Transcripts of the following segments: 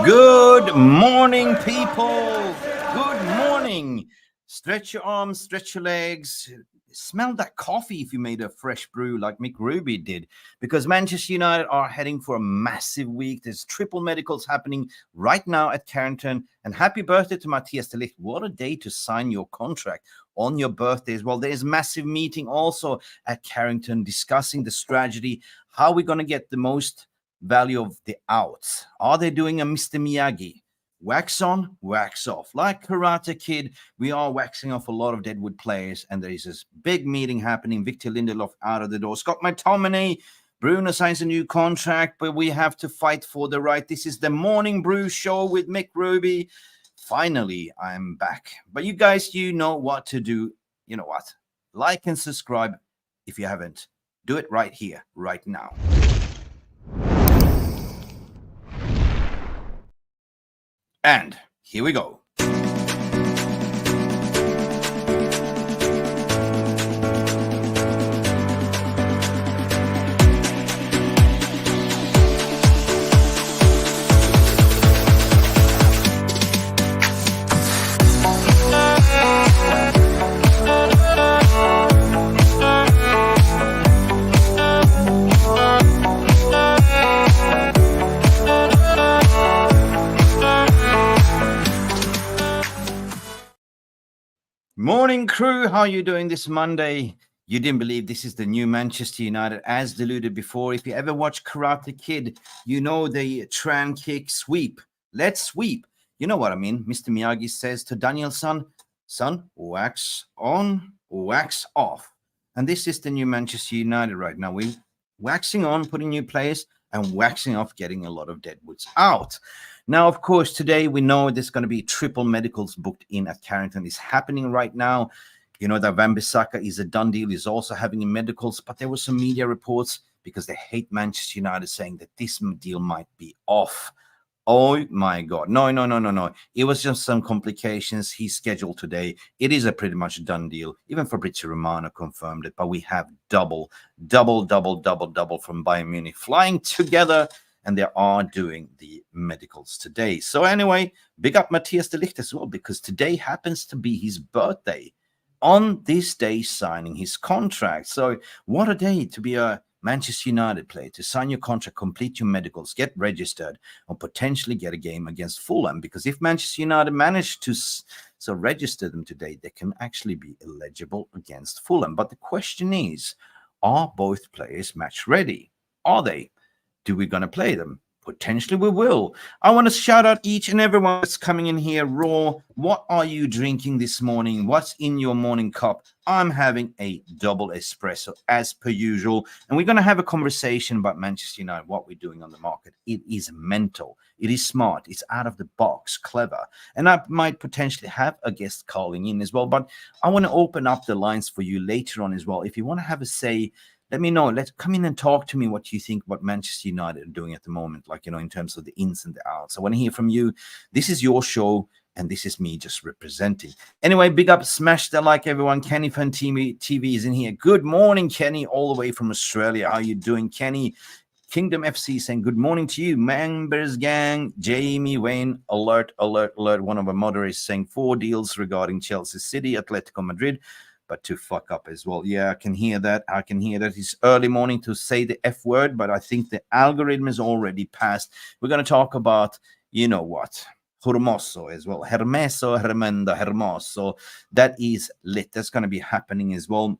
Good morning, people. Good morning. Stretch your arms, stretch your legs. Smell that coffee if you made a fresh brew like McRuby did, because Manchester United are heading for a massive week. There's triple medicals happening right now at Carrington. And happy birthday to Matthias De Ligt. What a day to sign your contract on your birthday as well. There's a massive meeting also at Carrington discussing the strategy, how we're going to get the most value of the outs. Are they doing a Mr. Miyagi? Wax on, wax off. Like Karate Kid, we are waxing off a lot of Deadwood players, and there is this big meeting happening. Victor Linderlof out of the door. Scott McTominay, Bruno signs a new contract, but we have to fight for the right. This is the Morning Brew Show with Mick Ruby. Finally, I'm back. But you guys, you know what to do. You know what? Like and subscribe if you haven't. Do it right here, right now. And here we go. Morning, crew. How are you doing this Monday? You didn't believe this is the new Manchester United, as deluded before. If you ever watch Karate Kid, you know the Tran kick sweep. Let's sweep. You know what I mean? Mr. Miyagi says to Danielson, son, wax on, wax off. And this is the new Manchester United right now. We're waxing on, putting new players, and waxing off, getting a lot of deadwoods out. Now, of course, today we know there's going to be triple medicals booked in at Carrington. It's happening right now. You know that Bissaka is a done deal. He's also having medicals, but there were some media reports because they hate Manchester United saying that this deal might be off. Oh my God. No. It was just some complications. He's scheduled today. It is a pretty much done deal. Even Fabrizio Romano confirmed it, but we have double from Bayern Munich flying together, and they are doing the medicals today. So anyway, big up Matthias De Ligt as well, because today happens to be his birthday. On this day, signing his contract. So what a day to be a Manchester United player, to sign your contract, complete your medicals, get registered, or potentially get a game against Fulham. Because if Manchester United manage to register them today, they can actually be eligible against Fulham. But the question is, are both players match ready? Are they? Do we going to play them? Potentially we will. I want to shout out each and everyone that's coming in here raw. What are you drinking this morning? What's in your morning cup? I'm having a double espresso as per usual. And we're going to have a conversation about Manchester United, what we're doing on the market. It is mental. It is smart. It's out of the box, clever. And I might potentially have a guest calling in as well. But I want to open up the lines for you later on as well. If you want to have a say, let me know. Let's come in and talk to me what you think about Manchester United are doing at the moment, like, you know, in terms of the ins and the outs. I want to hear from you. This is your show, and this is me just representing. Anyway, big up, smash that like, everyone. Kenny Fan TV is in here. Good morning, Kenny, all the way from Australia. How you doing, Kenny? Kingdom FC saying good morning to you. Members gang, Jamie Wayne, alert. One of our moderators saying 4 deals regarding Chelsea City, Atletico Madrid, but to fuck up as well. Yeah, I can hear that. It's early morning to say the F word, but I think the algorithm is already passed. We're going to talk about, you know what, Hermoso as well. Hermoso. That is lit. That's going to be happening as well.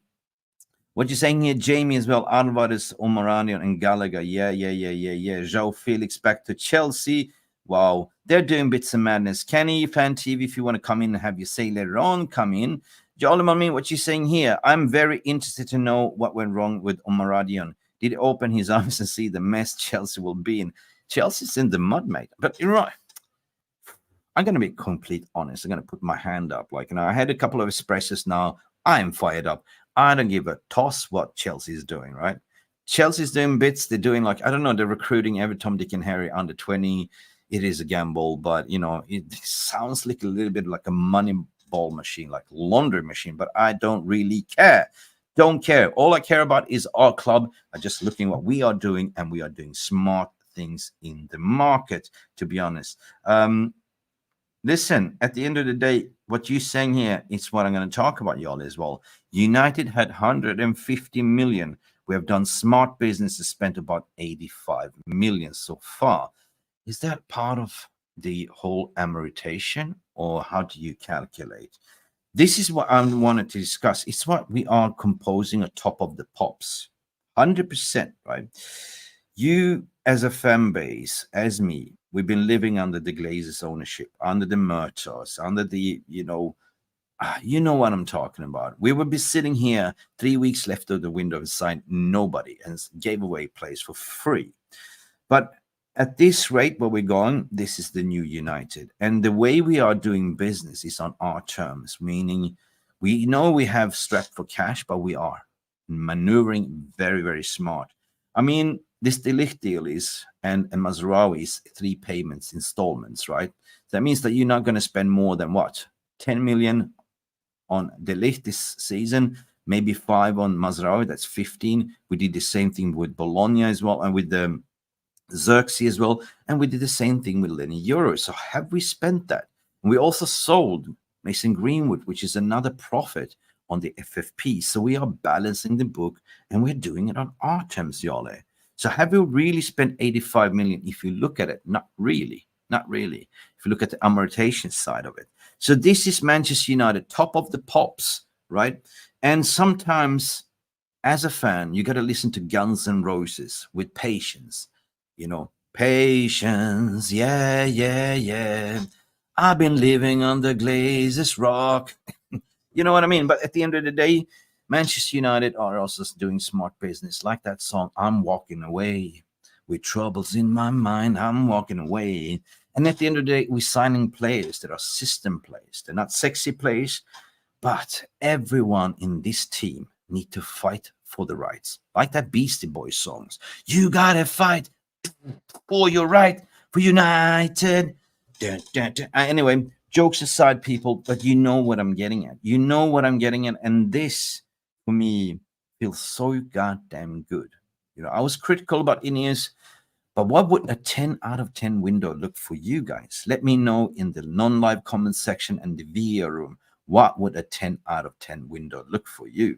What you're saying here, Jamie, as well. Alvarez, Omaranian, and Gallagher. Yeah. João Felix back to Chelsea. Wow. They're doing bits of madness. Kenny, Fan TV, if you want to come in and have your say later on, come in. Jolly, what you saying here? I'm very interested to know what went wrong with Omaradian. Did he open his arms and see the mess Chelsea will be in? Chelsea's in the mud, mate. But you're right. I'm going to be complete honest. I'm going to put my hand up. Like, you know, I had a couple of espressos now. I'm fired up. I don't give a toss what Chelsea's doing, right? Chelsea's doing bits. They're doing, like, I don't know, they're recruiting every Tom, Dick, and Harry under 20. It is a gamble, but, you know, it sounds like a little bit like a money ball machine, like laundry machine, but I don't really care. Don't care. All I care about is our club. I'm just looking what we are doing, and we are doing smart things in the market, to be honest. Listen, at the end of the day, what you're saying here is what I'm going to talk about, y'all, as well. United had 150 million. We have done smart businesses, spent about 85 million so far. Is that part of the whole amortization, or how do you calculate? This is what I wanted to discuss. It's what we are composing on top of the pops. 100%, right? You, as a fan base, as me, we've been living under the Glazers' ownership, under the Murtaghs, under the, you know what I'm talking about. We would be sitting here 3 weeks left of the window and signed nobody and gave away players for free. But at this rate where we're going, this is the new United. And the way we are doing business is on our terms, meaning we know we have strapped for cash, but we are maneuvering very, very smart. I mean, this De Ligt deal is, and Mazraoui is 3 payments, installments, right? That means that you're not going to spend more than what? 10 million on De Ligt this season, maybe 5 on Mazraoui, that's 15. We did the same thing with Bologna as well, and with the Xerxes as well, and we did the same thing with Lenny Euro. So have we spent that? We also sold Mason Greenwood, which is another profit on the FFP. So we are balancing the book, and we're doing it on our terms, y'all. So have we really spent 85 million? If you look at it, not really. If you look at the amortization side of it. So this is Manchester United, top of the pops, right? And sometimes, as a fan, you got to listen to Guns N' Roses with patience. You know, patience, yeah. I've been living on the Glazers' rock. You know what I mean? But at the end of the day, Manchester United are also doing smart business. Like that song, I'm walking away. With troubles in my mind, I'm walking away. And at the end of the day, we're signing players that are system players. They're not sexy players, but everyone in this team need to fight for the rights. Like that Beastie Boys songs. You gotta fight for your right, for United. Dun, dun, dun. Anyway, jokes aside, people, but you know what I'm getting at. You know what I'm getting at. And this, for me, feels so goddamn good. You know, I was critical about Ineos, but what would a 10 out of 10 window look for you guys? Let me know in the non-live comment section and the video room. What would a 10 out of 10 window look for you?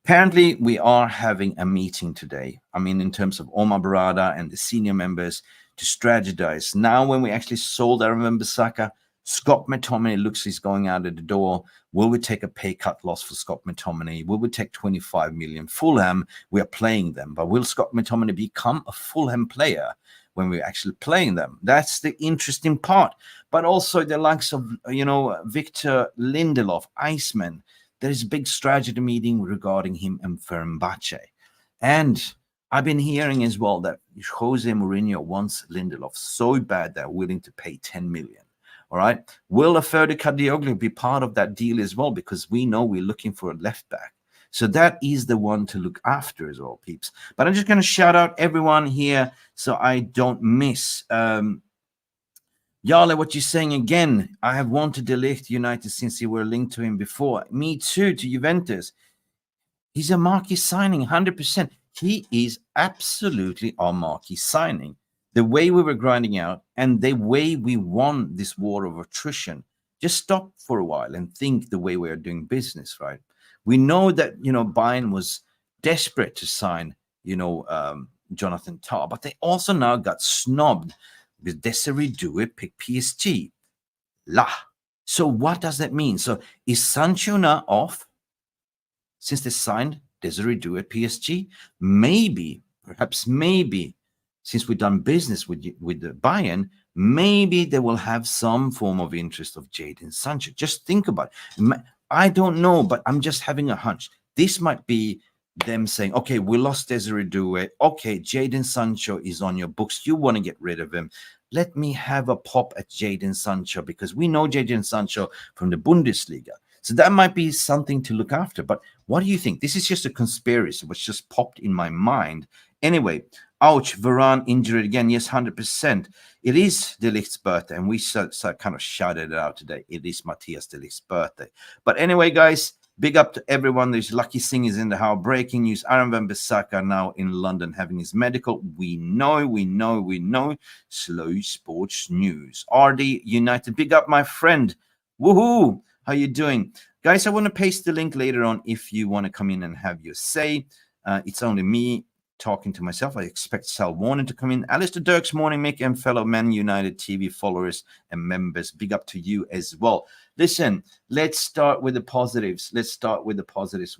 Apparently, we are having a meeting today. I mean, in terms of Omar Barada and the senior members to strategize. Now, when we actually sold Aaron Bissaka, Scott McTominay looks he's going out of the door. Will we take a pay cut loss for Scott McTominay? Will we take 25 million? Fulham, we are playing them. But will Scott McTominay become a Fulham player when we're actually playing them? That's the interesting part. But also the likes of, Victor Linderlof, Iceman. There is a big strategy meeting regarding him and Fenerbahce. And I've been hearing as well that Jose Mourinho wants Lindelof so bad they're willing to pay 10 million. All right. Will Aferde Kadioglu be part of that deal as well? Because we know we're looking for a left back. So that is the one to look after as well, peeps. But I'm just going to shout out everyone here so I don't miss. Yale, what you're saying again, I have wanted De Ligt United since you were linked to him before. Me too, to Juventus. He's a marquee signing, 100%. He is absolutely our marquee signing. The way we were grinding out and the way we won this war of attrition, just stop for a while and think the way we are doing business, right? We know that, Bayern was desperate to sign, Jonathan Tah, but they also now got snubbed with Desiree Doué pick PSG. So what does that mean? So is Sancho now off since they signed Desiree Doué at PSG? Perhaps maybe, since we've done business with the Bayern, maybe they will have some form of interest of Jadon Sancho. Just think about it. I don't know, but I'm just having a hunch. This might be them saying, okay, we lost Desiree Doué. Okay, Jadon Sancho is on your books. You want to get rid of him. Let me have a pop at Jadon Sancho because we know Jadon Sancho from the Bundesliga. So that might be something to look after. But what do you think? This is just a conspiracy which just popped in my mind. Anyway, ouch, Varane injured again. Yes, 100%. It is De Ligt's birthday, and we kind of shouted it out today. It is Matthias De Ligt's birthday. But anyway, guys, Big up to everyone. There's Lucky Singh is in the house. Breaking news. Aaron Van Bissaka now in London having his medical. We know. Slow sports news. RD United. Big up, my friend. Woohoo. How you doing? Guys, I want to paste the link later on if you want to come in and have your say. It's only me talking to myself. I expect Sal Warner to come in. Alistair Dirks, morning, Mick, and fellow Man United TV followers and members. Big up to you as well. Listen, let's start with the positives.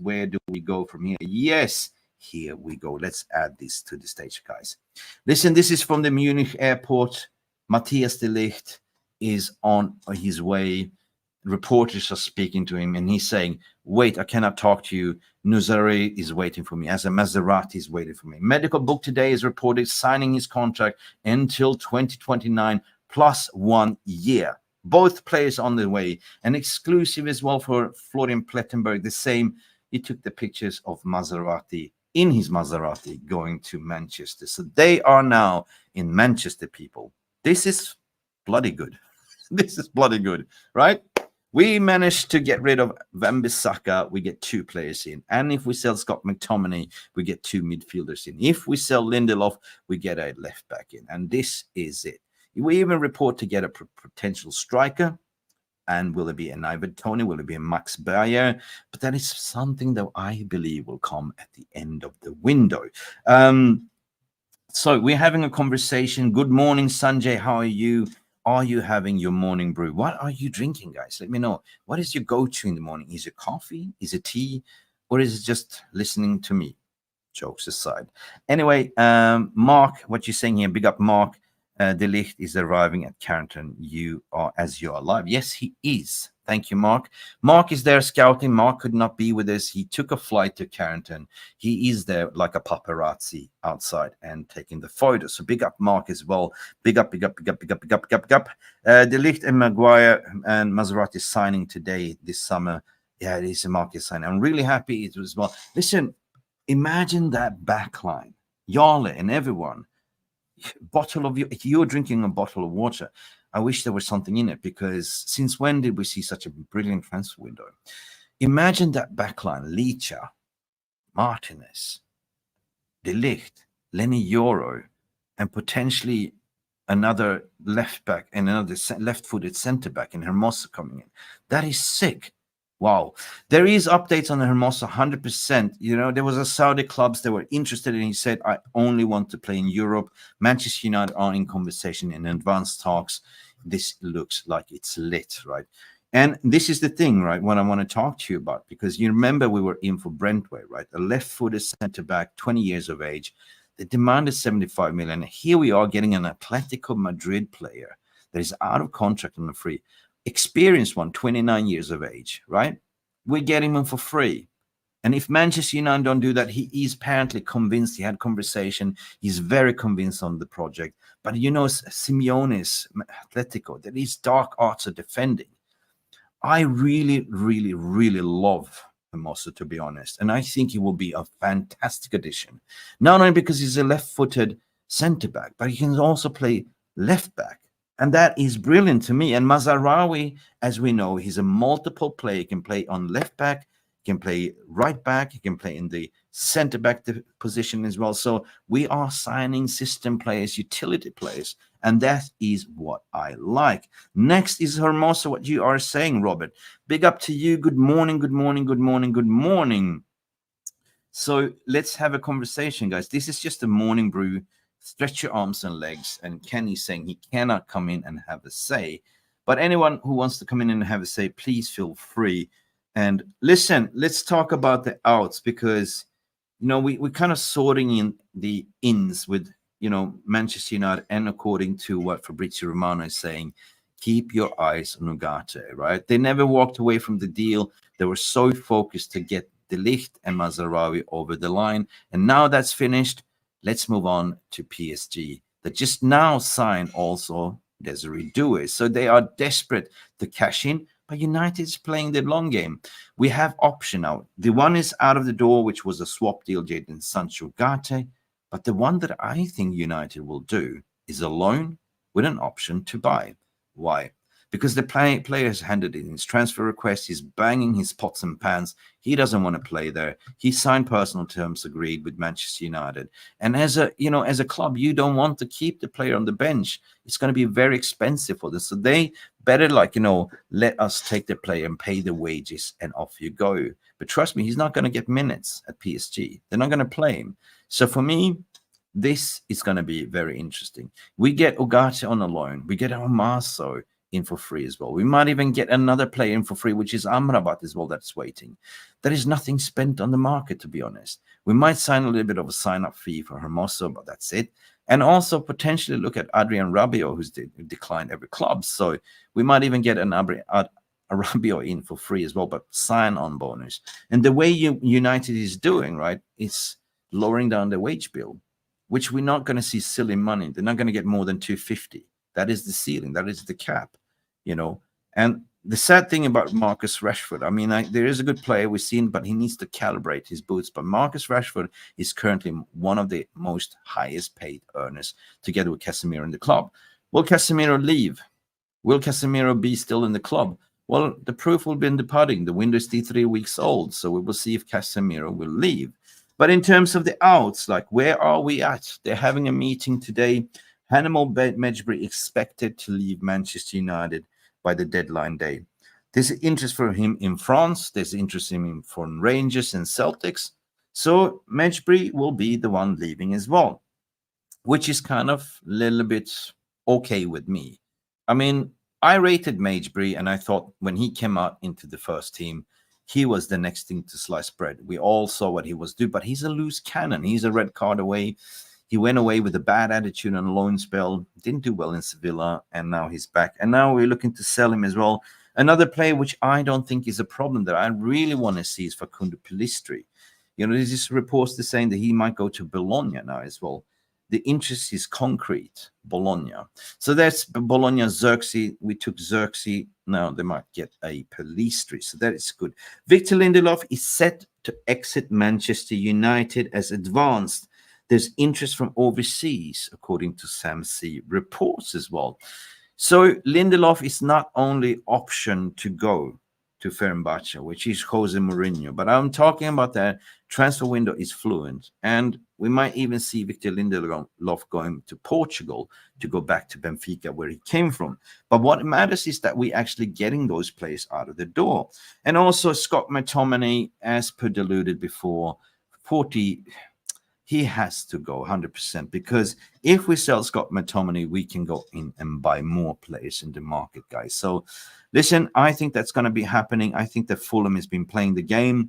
Where do we go from here? Yes, here we go. Let's add this to the stage, guys. Listen, this is from the Munich airport. Matthias De Ligt is on his way. Reporters are speaking to him, and he's saying, wait, I cannot talk to you. Nuzari is waiting for me. As a Maserati is waiting for me. Medical book today is reported signing his contract until 2029 plus 1 year. Both players on the way. An exclusive as well for Florian Plettenberg. The same. He took the pictures of Maserati in his Maserati going to Manchester. So they are now in Manchester, people. This is bloody good. This is bloody good, right? We managed to get rid of Van Bissaka. We get 2 players in. And if we sell Scott McTominay, we get 2 midfielders in. If we sell Linderlof, we get a left back in. And this is it. We even report to get a potential striker. And will it be an Ivan Toney? Will it be a Max Bayer? But that is something that I believe will come at the end of the window. So we're having a conversation. Good morning, Sanjay. How are you? Are you having your morning brew? What are you drinking, guys? Let me know. What is your go-to in the morning? Is it coffee? Is it tea? Or is it just listening to me? Jokes aside. Anyway, Mark, what you're saying here, big up Mark. De Ligt is arriving at Carrington. You are alive. Yes, he is. Thank you, Mark. Mark is there scouting. Mark could not be with us. He took a flight to Carrington. He is there like a paparazzi outside and taking the photos. So big up Mark as well. Big up. De Ligt and Maguire and Mazraoui signing today this summer. Yeah, it is a market signing. I'm really happy it was well. Listen, imagine that backline. Jarle and everyone. Bottle of if you're drinking a bottle of water, I wish there was something in it, because since when did we see such a brilliant transfer window? Imagine that backline: Licha, Martinez, De Ligt, Lenny Yoro, and potentially another left back and another left-footed centre back in Hermoso coming in. That is sick. Wow. There is updates on the Hermoso 100%. You know, there was a Saudi clubs that were interested, and he said, I only want to play in Europe. Manchester United are in conversation in advanced talks. This looks like it's lit, right? And this is the thing, right, what I want to talk to you about, because you remember we were in for Brentway, right? A left-footed centre-back, 20 years of age. They demanded 75 million. Here we are getting an Atletico Madrid player that is out of contract on the free. Experienced one, 29 years of age, right? We're getting him for free. And if Manchester United don't do that, he is apparently convinced. He had conversation. He's very convinced on the project. But you know, Simeone's Atletico, that is dark arts of defending. I really love Hermoso, to be honest. And I think he will be a fantastic addition. Not only because he's a left-footed centre-back, but he can also play left-back. And that is brilliant to me. And Mazraoui, as we know, he's a multiple player. He can play on left back, he can play right back, he can play in the center back position as well. So we are signing system players, utility players, and that is what I like. Next is Hermoso, what you are saying, Robert. Big up to you. Good morning. So let's have a conversation, guys. This is just a morning brew. Stretch your arms and legs. And Kenny's saying he cannot come in and have a say. But anyone who wants to come in and have a say, please feel free. And listen, let's talk about the outs, because, you know, we're kind of sorting in the ins with, you know, Manchester United. And according to what Fabrizio Romano is saying, keep your eyes on Ugarte, right? They never walked away from the deal. They were so focused to get De Ligt and Mazraoui over the line. And now that's finished. Let's move on to PSG that just now signed also Desiree Doué. So they are desperate to cash in, but United is playing the long game. We have option now. The one is out of the door, which was a swap deal, Jadon Sancho Ugarte. But the one that I think United will do is a loan with an option to buy. Why? because the player has handed in his transfer request. He's banging his pots and pans. He doesn't want to play there. He signed personal terms agreed with Manchester United. And as a club, you don't want to keep the player on the bench. It's going to be very expensive for them. So they better, let us take the player and pay the wages and off you go. But trust me, he's not going to get minutes at PSG. They're not going to play him. So for me, this is going to be very interesting. We get Ugarte on a loan. We get Hermoso in for free as well. We might even get another player in for free, which is Amrabat as well, that's waiting. There is nothing spent on the market, to be honest. We might sign a little bit of a sign-up fee for Hermoso, but that's it. And also potentially look at Adrien Rabiot, who's declined every club. So we might even get a Rabiot in for free as well, but sign-on bonus. And the way United is doing, right, it's lowering down the wage bill, which we're not going to see silly money. They're not going to get more than 250. That is the ceiling. That is the cap, And the sad thing about Marcus Rashford, I mean, there is a good player we've seen, but he needs to calibrate his boots. But Marcus Rashford is currently one of the most highest paid earners, together with Casemiro in the club. Will Casemiro leave? Will Casemiro be still in the club? Well, the proof will be in the pudding. The window is still 3 weeks old, so we will see if Casemiro will leave. But in terms of the outs, where are we at? They're having a meeting today. Hannibal Mejbri expected to leave Manchester United by the deadline day. There's interest for him in France. There's interest in him from Rangers and Celtics. So Mejbri will be the one leaving as well, which is kind of a little bit okay with me. I mean, I rated Mejbri, and I thought when he came out into the first team, he was the next thing to slice bread. We all saw what he was doing, but he's a loose cannon. He's a red card away. He went away with a bad attitude on a loan spell, didn't do well in Sevilla, and now he's back. And now we're looking to sell him as well. Another player which I don't think is a problem that I really want to see is Facundo Pellistri. There's this reports saying that he might go to Bologna now as well. The interest is concrete, Bologna. So that's Bologna, Xerxes. We took Xerxes. Now they might get a Pellistri. So that is good. Victor Linderlof is set to exit Manchester United as advanced. There's interest from overseas, according to Sam C reports as well. So Lindelof is not only option to go to Fenerbahce, which is Jose Mourinho, but I'm talking about that transfer window is fluent, and we might even see Victor Lindelof going to Portugal to go back to Benfica, where he came from. But what matters is that we're actually getting those players out of the door. And also Scott McTominay, as per deluded before, 40. He has to go 100%, because if we sell Scott McTominay, we can go in and buy more players in the market, guys. So listen, I think that's going to be happening. I think that Fulham has been playing the game.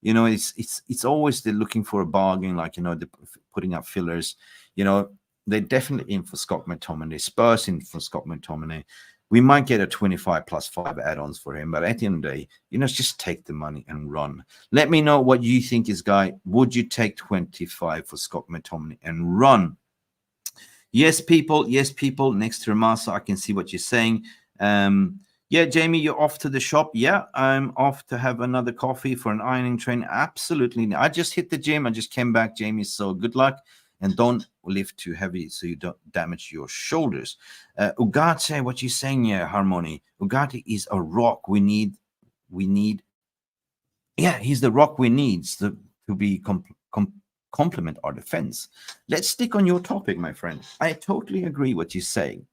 It's always they're looking for a bargain, they're putting up fillers. They're definitely in for Scott McTominay. Spurs in for Scott McTominay. We might get a 25 plus 5 add-ons for him, but at the end of the day, just take the money and run. Let me know what you think is, guy. Would you take 25 for Scott McTominay and run? Yes, people. Next to Hermoso, I can see what you're saying. Yeah, Jamie, you're off to the shop. Yeah, I'm off to have another coffee for an ironing train. Absolutely. I just hit the gym. I just came back, Jamie. So good luck. And don't lift too heavy so you don't damage your shoulders. Ugarte, what you saying here, Harmony? Ugarte is a rock. We need. Yeah, he's the rock we need to be complement our defense. Let's stick on your topic, my friend. I totally agree what you're saying.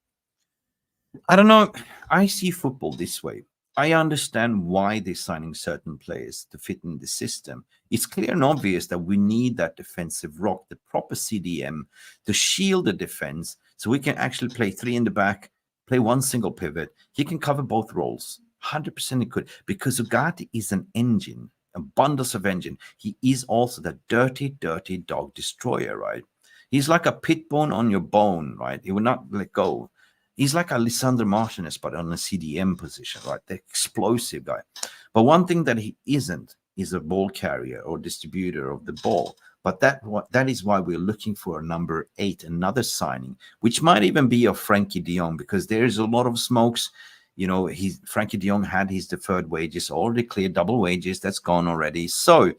I don't know. I see football this way. I understand why they're signing certain players to fit in the system. It's clear and obvious that we need that defensive rock, the proper CDM, to shield the defense so we can actually play 3 in the back, play one single pivot. He can cover both roles. 100% he could, because Ugarte is an engine, a bundles of engine. He is also the dirty, dirty dog destroyer, right? He's like a pit bone on your bone, right? He will not let go. He's like a Lisandro Martinez, but on a CDM position, right? The explosive guy. But one thing that he isn't is a ball carrier or distributor of the ball. But that is why we're looking for a number 8, another signing, which might even be a Frankie de Jong, because there's a lot of smokes. Frankie de Jong had his deferred wages already cleared, double wages, that's gone already. So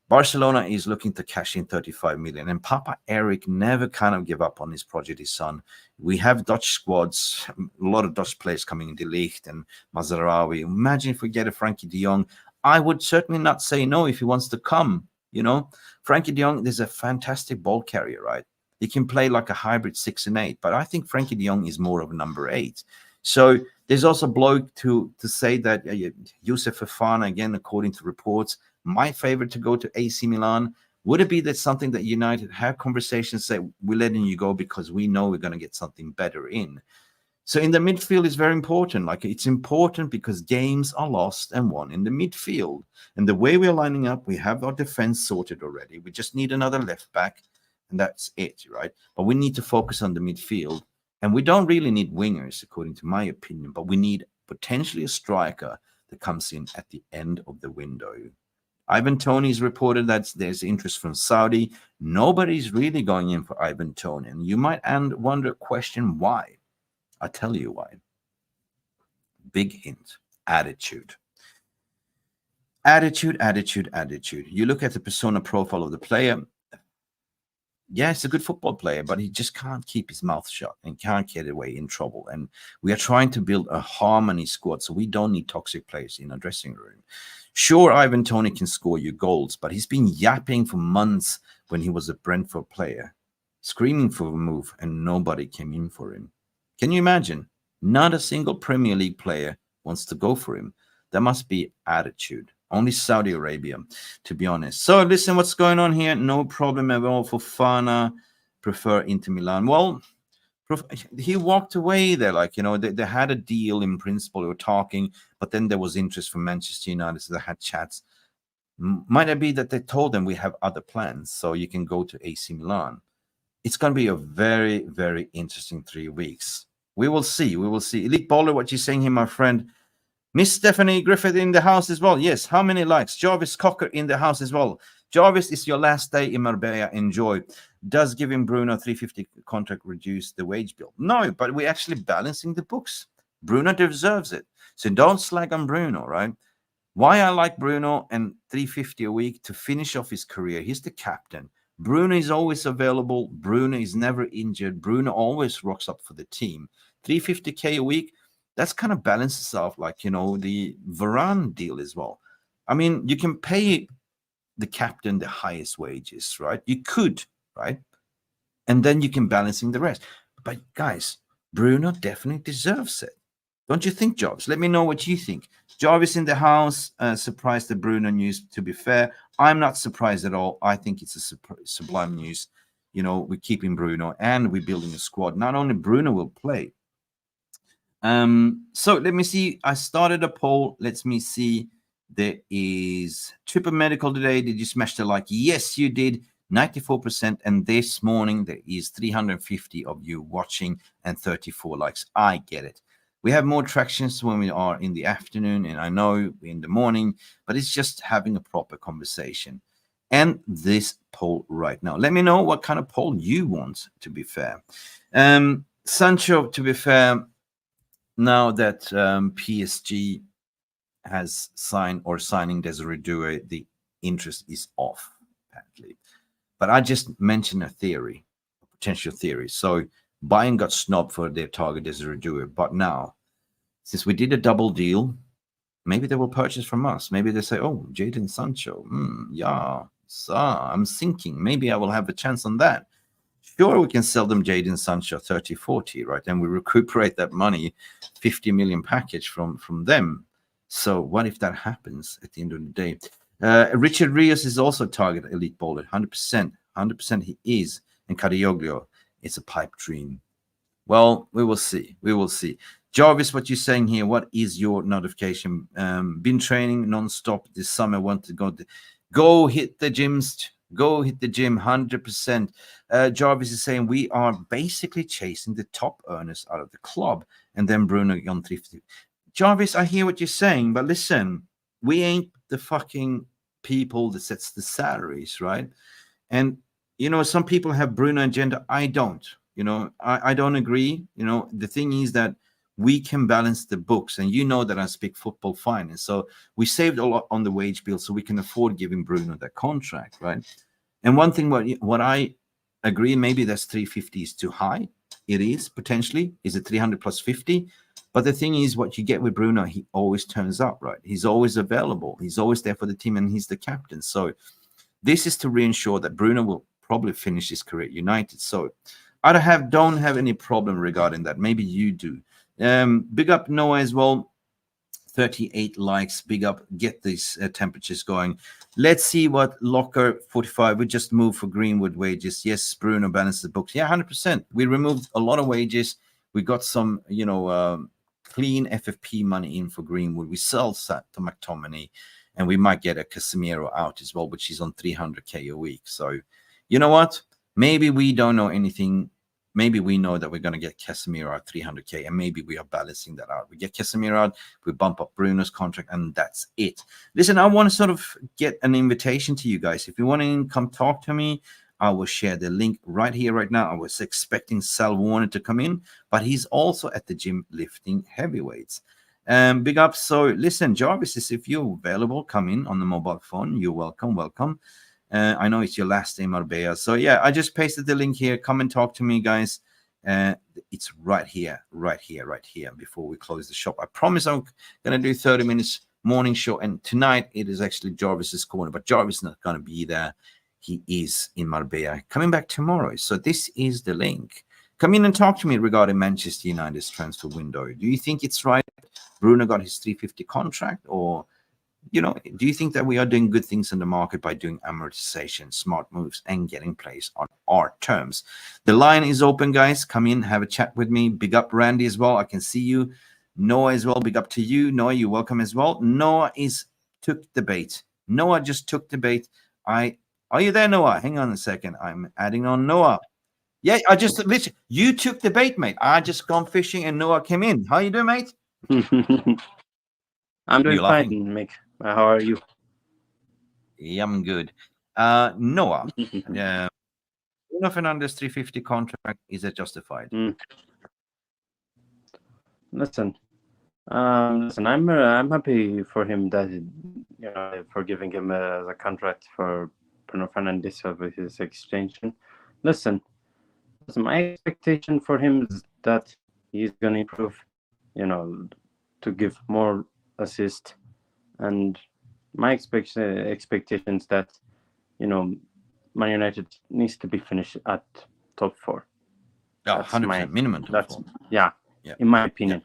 Barcelona is looking to cash in 35 million, and Papa Eric never kind of give up on his project, his son. We have Dutch squads, a lot of Dutch players coming in, De Ligt and Mazraoui. Imagine if we get a Frankie de Jong. I would certainly not say no if he wants to come, you know. Frankie de Jong is a fantastic ball carrier, right? He can play like a hybrid 6 and 8, but I think Frankie de Jong is more of a number 8. So there's also bloke to say that Youssef Fofana, again, according to reports, my favorite to go to AC Milan. Would it be that something that United have conversations, say, we're letting you go because we know we're going to get something better in? So in the midfield is very important. Like, it's important because games are lost and won in the midfield. And the way we're lining up, we have our defense sorted already. We just need another left back, and that's it, right? But we need to focus on the midfield. And we don't really need wingers, according to my opinion, but we need potentially a striker that comes in at the end of the window. Ivan Toney's reported that there's interest from Saudi. Nobody's really going in for Ivan Toney. And you might question why. I'll tell you why. Big hint. Attitude. Attitude. You look at the persona profile of the player. Yeah, he's a good football player, but he just can't keep his mouth shut and can't get away in trouble. And we are trying to build a harmony squad, so we don't need toxic players in our dressing room. Sure, Ivan Toney can score you goals, but he's been yapping for months when he was a Brentford player, screaming for a move, and nobody came in for him. Can you imagine? Not a single Premier League player wants to go for him. There must be attitude. Only Saudi Arabia, to be honest. So listen, what's going on here? No problem at all for Fofana. Prefer Inter Milan. Well, he walked away there. Like, they had a deal in principle. They were talking, but then there was interest from Manchester United, so they had chats. Might it be that they told them we have other plans, so you can go to AC Milan? It's going to be a very, very interesting 3 weeks. We will see. Elite Baller, what you're saying here, my friend. Miss Stephanie Griffith in the house as well. Yes, how many likes? Jarvis Cocker in the house as well. Jarvis, it's your last day in Marbella. Enjoy. Does giving Bruno 350 contract reduce the wage bill? No, but we're actually balancing the books. Bruno deserves it. So don't slag on Bruno, right? Why I like Bruno and 350 a week to finish off his career. He's the captain. Bruno is always available. Bruno is never injured. Bruno always rocks up for the team. 350K a week. That's kind of balances out, like, the Varane deal as well. I mean, you can pay the captain the highest wages, right? You could, right? And then you can balancing the rest. But guys, Bruno definitely deserves it. Don't you think, Jarvis? Let me know what you think. Jarvis in the house, surprised the Bruno news, to be fair. I'm not surprised at all. I think it's a sublime news. We're keeping Bruno and we're building a squad. Not only Bruno will play. So let me see. I started a poll. Let me see. There is Triple Medical today. Did you smash the like? Yes, you did. 94%. And this morning, there is 350 of you watching and 34 likes. I get it. We have more tractions when we are in the afternoon, and I know we're in the morning, but it's just having a proper conversation. And this poll right now. Let me know what kind of poll you want, to be fair. Sancho, to be fair, now that PSG has signing Desiree Doué, the interest is off, apparently. But I just mentioned a theory, a potential theory. So Bayern got snubbed for their target Desiree Doué, but now, since we did a double deal, maybe they will purchase from us. Maybe they say, oh, Jadon Sancho, yeah, so I'm thinking maybe I will have a chance on that. Sure, we can sell them Jadon Sancho 30-40, right? And we recuperate that money, 50 million package from them. So what if that happens at the end of the day? Richard Rios is also target elite baller, 100%. 100% he is. And Carioglio, it's a pipe dream. Well, we will see. We will see. Jarvis, what you're saying here, what is your notification? Been training non-stop this summer. Want to go hit the gyms. Go hit the gym, 100%. Jarvis is saying we are basically chasing the top earners out of the club. And then Bruno on 350. Jarvis, I hear what you're saying, but listen, we ain't the fucking people that sets the salaries, right? And, some people have Bruno agenda. I don't. I don't agree. The thing is that we can balance the books. And you know that I speak football finance. So we saved a lot on the wage bill so we can afford giving Bruno that contract, right? And one thing what I agree, maybe that's 350 is too high. It is potentially. Is it 300 plus 50? But the thing is, what you get with Bruno, he always turns up, right? He's always available. He's always there for the team, and he's the captain. So this is to reassure that Bruno will probably finish his career at United. So I don't have any problem regarding that. Maybe you do. Big up Noah as well. 38 likes. Big up. Get these temperatures going. Let's see what Locker 45. We just moved for Greenwood wages. Yes, Bruno balanced the books. Yeah, 100%. We removed a lot of wages. We got some, clean FFP money in for Greenwood. We sold that to McTominay, and we might get a Casemiro out as well, which is on 300k a week. So, you know what? Maybe we don't know anything. Maybe we know that we're going to get Casemiro at 300k, and maybe we are balancing that out. We get Casemiro out, we bump up Bruno's contract, and that's it. Listen, I want to sort of get an invitation to you guys. If you want to come talk to me, I will share the link right here, right now. I was expecting Sal Warner to come in, but he's also at the gym lifting heavyweights. Big up. So listen, Jarvis, if you're available, come in on the mobile phone. You're welcome. I know it's your last day in Marbella. So yeah, I just pasted the link here. Come and talk to me, guys. It's right here before we close the shop. I promise I'm going to do 30 minutes morning show. And tonight it is actually Jarvis's corner, but Jarvis is not going to be there. He is in Marbella, coming back tomorrow. So this is the link. Come in and talk to me regarding Manchester United's transfer window. Do you think it's right Bruno got his 350 contract, or do you think that we are doing good things in the market by doing amortization, smart moves, and getting players on our terms? The line is open, guys. Come in, have a chat with me. Big up Randy as well. I can see you. Noah as well. Big up to you. Noah, you're welcome as well. Noah took the bait. Noah just took the bait. Are you there, Noah? Hang on a second. I'm adding on Noah. Yeah, listen, you took the bait, mate. I just gone fishing and Noah came in. How you doing, mate? I'm doing fine, Mick. How are you? Yeah, I'm good. Noah, Bruno Fernandes 350 contract, is it justified? Listen, I'm happy for him that for giving him the contract for Bruno Fernandes over his extension. Listen, my expectation for him is that he's going to improve, to give more assist, and my expectations that Man United needs to be finished at top 4. 100% minimum top 4. Yeah, in my opinion.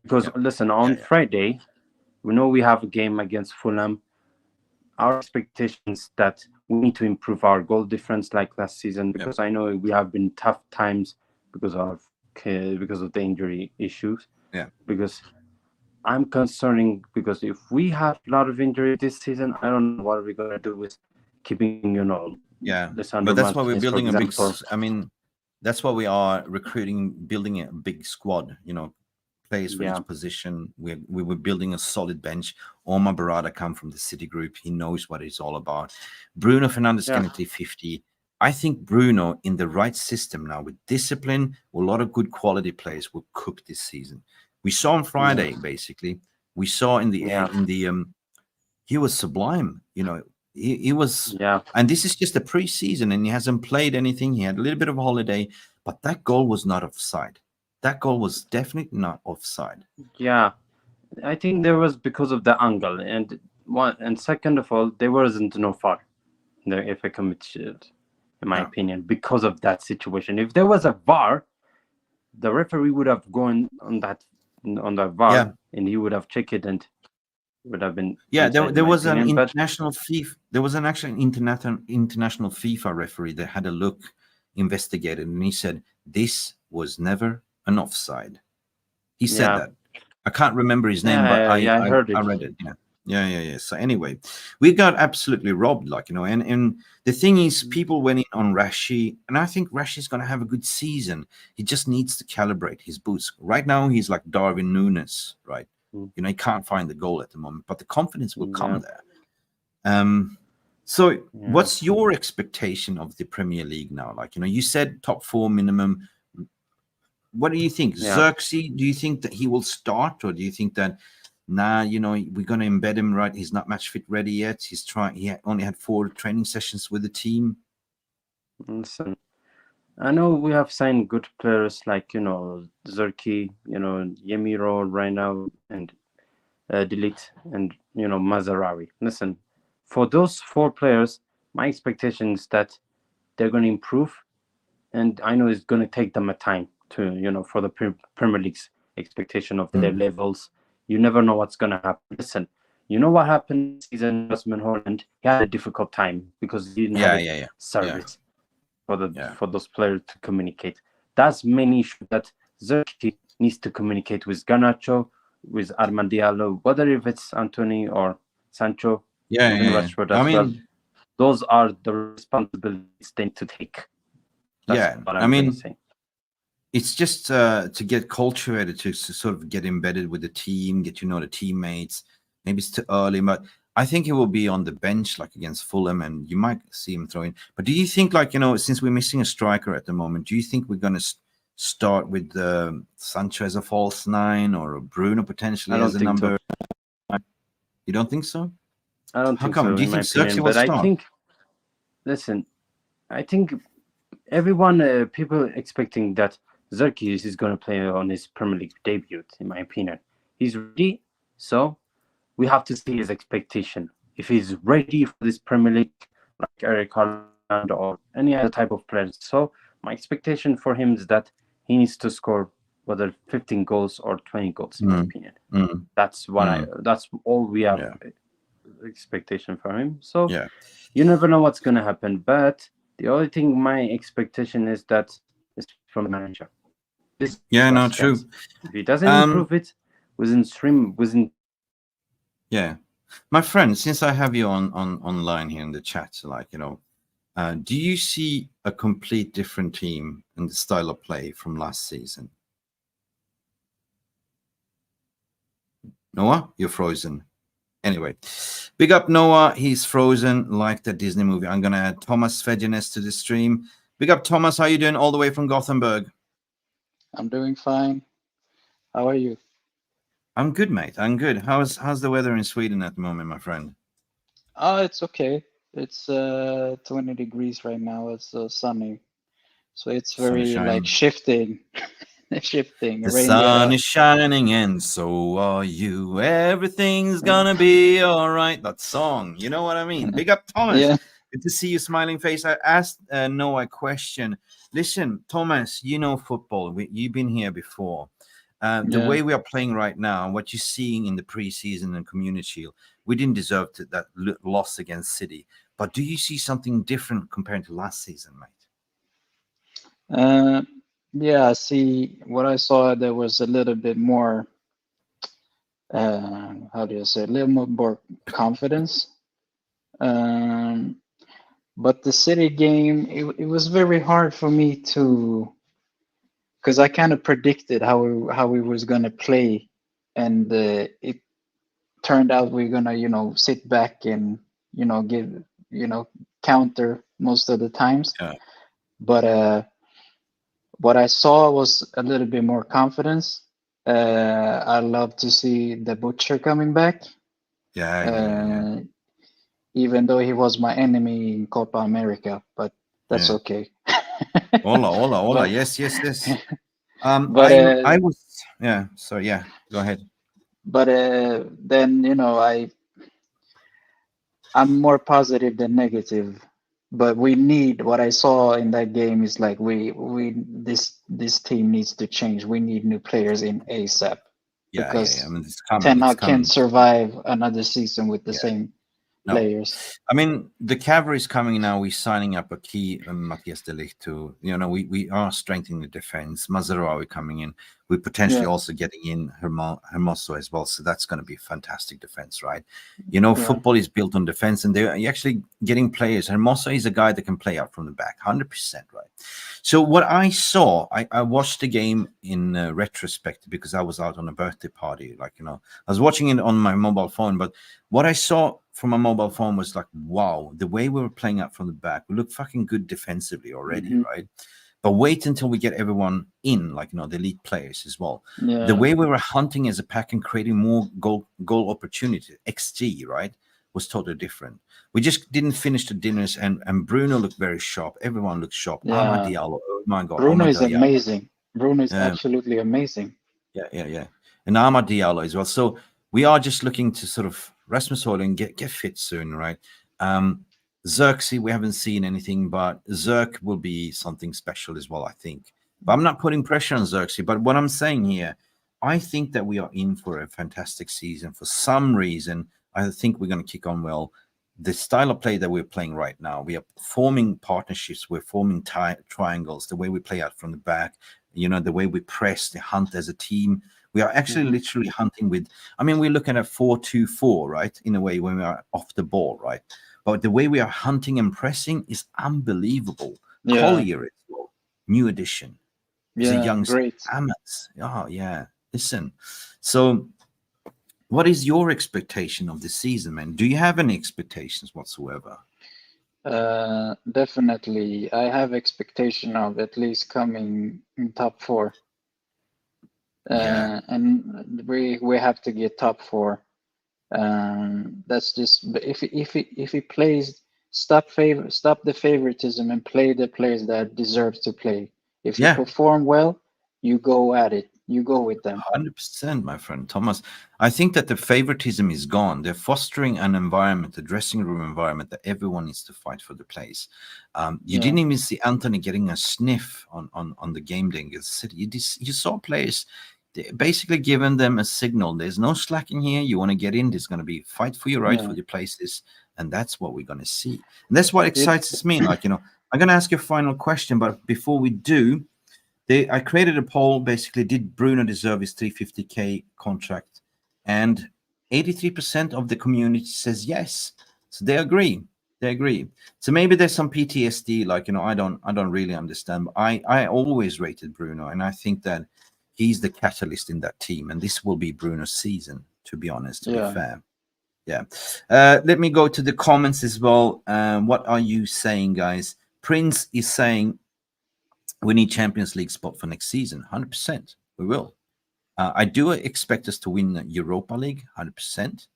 Because listen, on Friday, we know we have a game against Fulham. Our expectations that we need to improve our goal difference like last season, because I know we have been tough times because of the injury issues. Yeah. Because I'm concerning, because if we have a lot of injury this season, I don't know what we're gonna do with keeping but that's why we're building a big. I mean, that's why we are building a big squad. Players for each position. We were building a solid bench. Omar Barada come from the City Group. He knows what it's all about. Bruno Fernandes getting 350. I think Bruno, in the right system now, with discipline, a lot of good quality players, will cook this season. We saw on Friday, basically. We saw in the he was sublime. He was. And this is just a preseason, and he hasn't played anything. He had a little bit of a holiday, but that goal was not offside. That goal was definitely not offside. Yeah, I think there was because of the angle, and second of all, there wasn't no VAR if I committed, in my opinion, because of that situation. If there was a VAR, the referee would have gone on the VAR, and he would have checked it, and would have been. Yeah, there was an international FIFA. There was an actual international FIFA referee that had a look, investigated, and he said this was never an offside. He said that. I can't remember his name, but I heard it. I read it. Yeah. So anyway, we got absolutely robbed, and the thing is, people went in on Rashi, and I think Rashi's going to have a good season. He just needs to calibrate his boots. Right now, he's like Darwin Núñez, right? He can't find the goal at the moment, but the confidence will come there. So what's your expectation of the Premier League now? You said top 4 minimum. what do you think? Yeah. Xerxes, do you think that he will start, or do you think that, nah, you know, we're going to embed him, right? He's not match fit ready yet. He only had 4 training sessions with the team. Listen, I know we have signed good players like, you know, Zerki, you know, Yemiro right now, and De Ligt, and, you know, Mazraoui. Listen, for those 4 players, my expectation is that they're going to improve, and I know it's going to take them a time to, you know, for the Premier League's expectation of their levels. You never know what's going to happen. Listen, you know what happened this season, Osman Holland? He had a difficult time because he didn't have a service for those players to communicate. That's main issue that Zerki needs to communicate with Garnacho, with Armand Diallo, whether if it's Anthony or Sancho, even Rashford as well. Those are the responsibilities they need to take. That's what I'm going to say. It's just to get cultivated, to sort of get embedded with the team, get to know the teammates. Maybe it's too early, but I think he will be on the bench, like against Fulham, and you might see him throw in. But do you think, like, you know, since we're missing a striker at the moment, do you think we're going to start with Sancho as a false 9 or Bruno potentially as a number? So. You don't think so? I don't think so. Do you think Xerxes will start? I think, listen, I think everyone, people expecting that Xerxes is going to play on his Premier League debut, in my opinion. He's ready, so we have to see his expectation. If he's ready for this Premier League, like Eric Haaland or any other type of player. So my expectation for him is that he needs to score whether 15 goals or 20 goals, in my opinion. That's what that's all we have expectation for him. So you never know what's going to happen. But the only thing my expectation is that is from the manager. True. If he doesn't improve it within. My friend, since I have you on online here in the chat, like, you know, do you see a complete different team in the style of play from last season? Noah, you're frozen. Anyway, big up Noah. He's frozen like the Disney movie. I'm going to add Thomas Fegenes to the stream. Big up Thomas. How you doing all the way from Gothenburg? I'm doing fine. How are you? I'm good, mate. I'm good. How's the weather in Sweden at the moment, my friend? Oh, it's okay. It's 20 degrees right now. It's sunny. So it's very like shifting. Shifting. The sun is shining and so are you. Everything's gonna be all right. That song. You know what I mean? Big up Thomas. Yeah. Good to see you smiling face. I asked Noah a question. Listen, Thomas, you know football. You've been here before. The way we are playing right now, what you're seeing in the preseason and Community Shield, we didn't deserve that loss against City. But do you see something different compared to last season, mate? Yeah, see, what I saw, there was a little bit more, how do you say, a little more confidence. But the City game, it was very hard for me to, because I kind of predicted how we was going to play, and it turned out we're going to, you know, sit back and, you know, give, you know, counter most of the times. But what I saw was a little bit more confidence. I love to see the Butcher coming back. Even though he was my enemy in Copa America, but that's okay. Hola. Yes. But I was, sorry, go ahead. But then, you know, I'm more positive than negative. But we need, what I saw in that game is like this team needs to change. We need new players in ASAP. Because I mean, it's coming. Ten Hag can't survive another season with the same players. I mean, the cavalry is coming now. We're signing up a key Manchestetr De Ligt to, you know, we are strengthening the defense. Mazraoui coming in. We're potentially also getting in Hermoso as well. So that's going to be fantastic defense, right? You know, football is built on defense, and they're actually getting players. Hermoso is a guy that can play out from the back, 100%, right? So what I saw, I watched the game in retrospect because I was out on a birthday party. Like, you know, I was watching it on my mobile phone, but what I saw from my mobile phone was like, wow, the way we were playing out from the back, we looked fucking good defensively already, right? But wait until we get everyone in, like, the elite players as well. Yeah. The way we were hunting as a pack and creating more goal opportunity, XG, right, was totally different. We just didn't finish the dinners, and Bruno looked very sharp. Everyone looked sharp. Yeah. Amad Diallo, oh my God. Bruno Amad is Diallo. amazing. Bruno is absolutely amazing. Yeah. And Amad Diallo as well. So we are just looking to sort of Rasmus Højlund get fit soon, right? Xerxes, we haven't seen anything, but Zerk will be something special as well, I think. But I'm not putting pressure on Xerxes. But what I'm saying here, I think that we are in for a fantastic season. For some reason, I think we're going to kick on well. The style of play that we're playing right now, we are forming partnerships, we're forming triangles, the way we play out from the back, the way we press, the hunt as a team. We are actually literally hunting with, we're looking at 4-2-4, right? In a way, when we are off the ball, right? But the way we are hunting and pressing is unbelievable. Yeah. Collier as well, new addition. He's a young great. Amas. Oh, yeah. Listen. So what is your expectation of the season, man? Do you have any expectations whatsoever? Definitely. I have expectation of at least coming in top 4. And we have to get top 4. That's just if he plays, stop the favoritism and play the players that deserve to play. If you perform well, you go at it. You go with them. 100%, my friend Thomas. I think that the favoritism is gone. They're fostering an environment, a dressing room environment, that everyone needs to fight for the place. You didn't even see Anthony getting a sniff on the game day against City. You saw players basically giving them a signal. There's no slacking here. You want to get in. There's going to be fight for your right, for your places, and that's what we're going to see. And that's what excites me. Like, I'm going to ask you a final question, but before we do, I created a poll. Basically, did Bruno deserve his 350k contract? And 83% of the community says yes. So they agree. So maybe there's some PTSD. Like, I don't really understand. But I always rated Bruno, and I think that he's the catalyst in that team, and this will be Bruno's season, to be honest, to be fair. Yeah. Let me go to the comments as well. What are you saying, guys? Prince is saying we need Champions League spot for next season. 100%. We will. I do expect us to win the Europa League. 100%.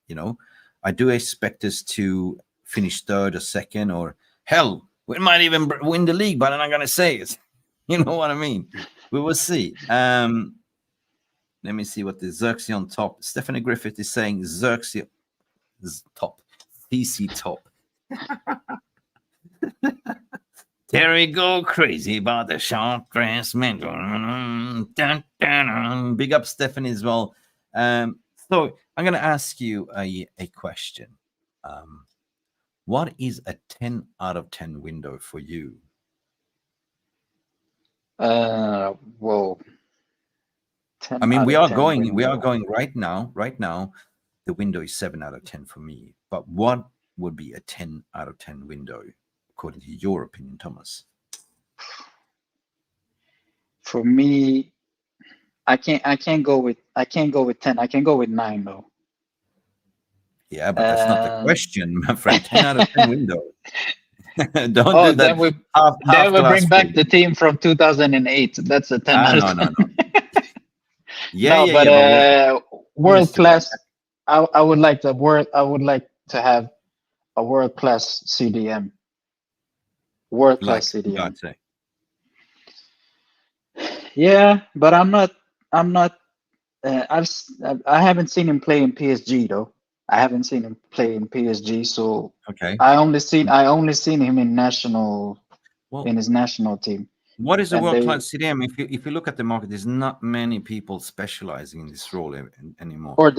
I do expect us to finish 3rd or 2nd, or hell, we might even win the league, but I'm not going to say it. You know what I mean? We will see. Let me see what the Xerxes on top. Stephanie Griffith is saying Xerxes is top. PC top. Terry go crazy about the short dress man. Big up Stephanie as well. So I'm going to ask you a question. What is a 10 out of 10 window for you? Whoa. We are going right now. Right now, the window is 7 out of 10 for me. But what would be a 10 out of 10 window, according to your opinion, Thomas? For me, I can't go with 10. I can go with 9 though. Yeah, but that's not the question, my friend. 10 out of 10 window. Don't do that. Then we bring back the team from 2008. That's a 10 out of 10. But world class. I would like to have a world class CDM. World class CDM. Yeah, but I haven't seen him play in PSG though. I haven't seen him play in PSG, so I only seen him in his national team. What is a world-class CDM? If you look at the market, there's not many people specializing in this role anymore. Or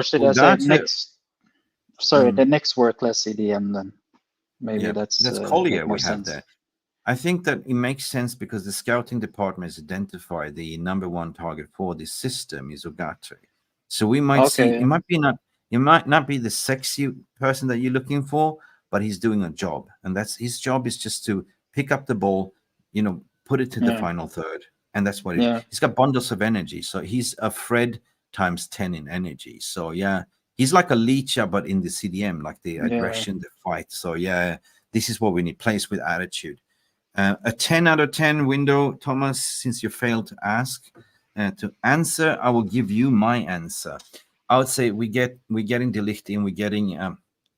should I say the next world-class CDM then? Maybe that's Collier we have there. I think that it makes sense because the scouting department has identified the number 1 target for this system is Ugarte. So we might see it might not be the sexy person that you're looking for, but he's doing a job, and that's his job is just to pick up the ball, put it to the final third, and that's what he's got bundles of energy. So he's a Fred times 10 in energy. So he's like a Licha, but in the CDM, like the aggression, the fight. So this is what we need: players with attitude. A 10 out of 10 window, Thomas, since you failed to ask to answer, I will give you my answer. I would say we're getting De Ligt in, we're getting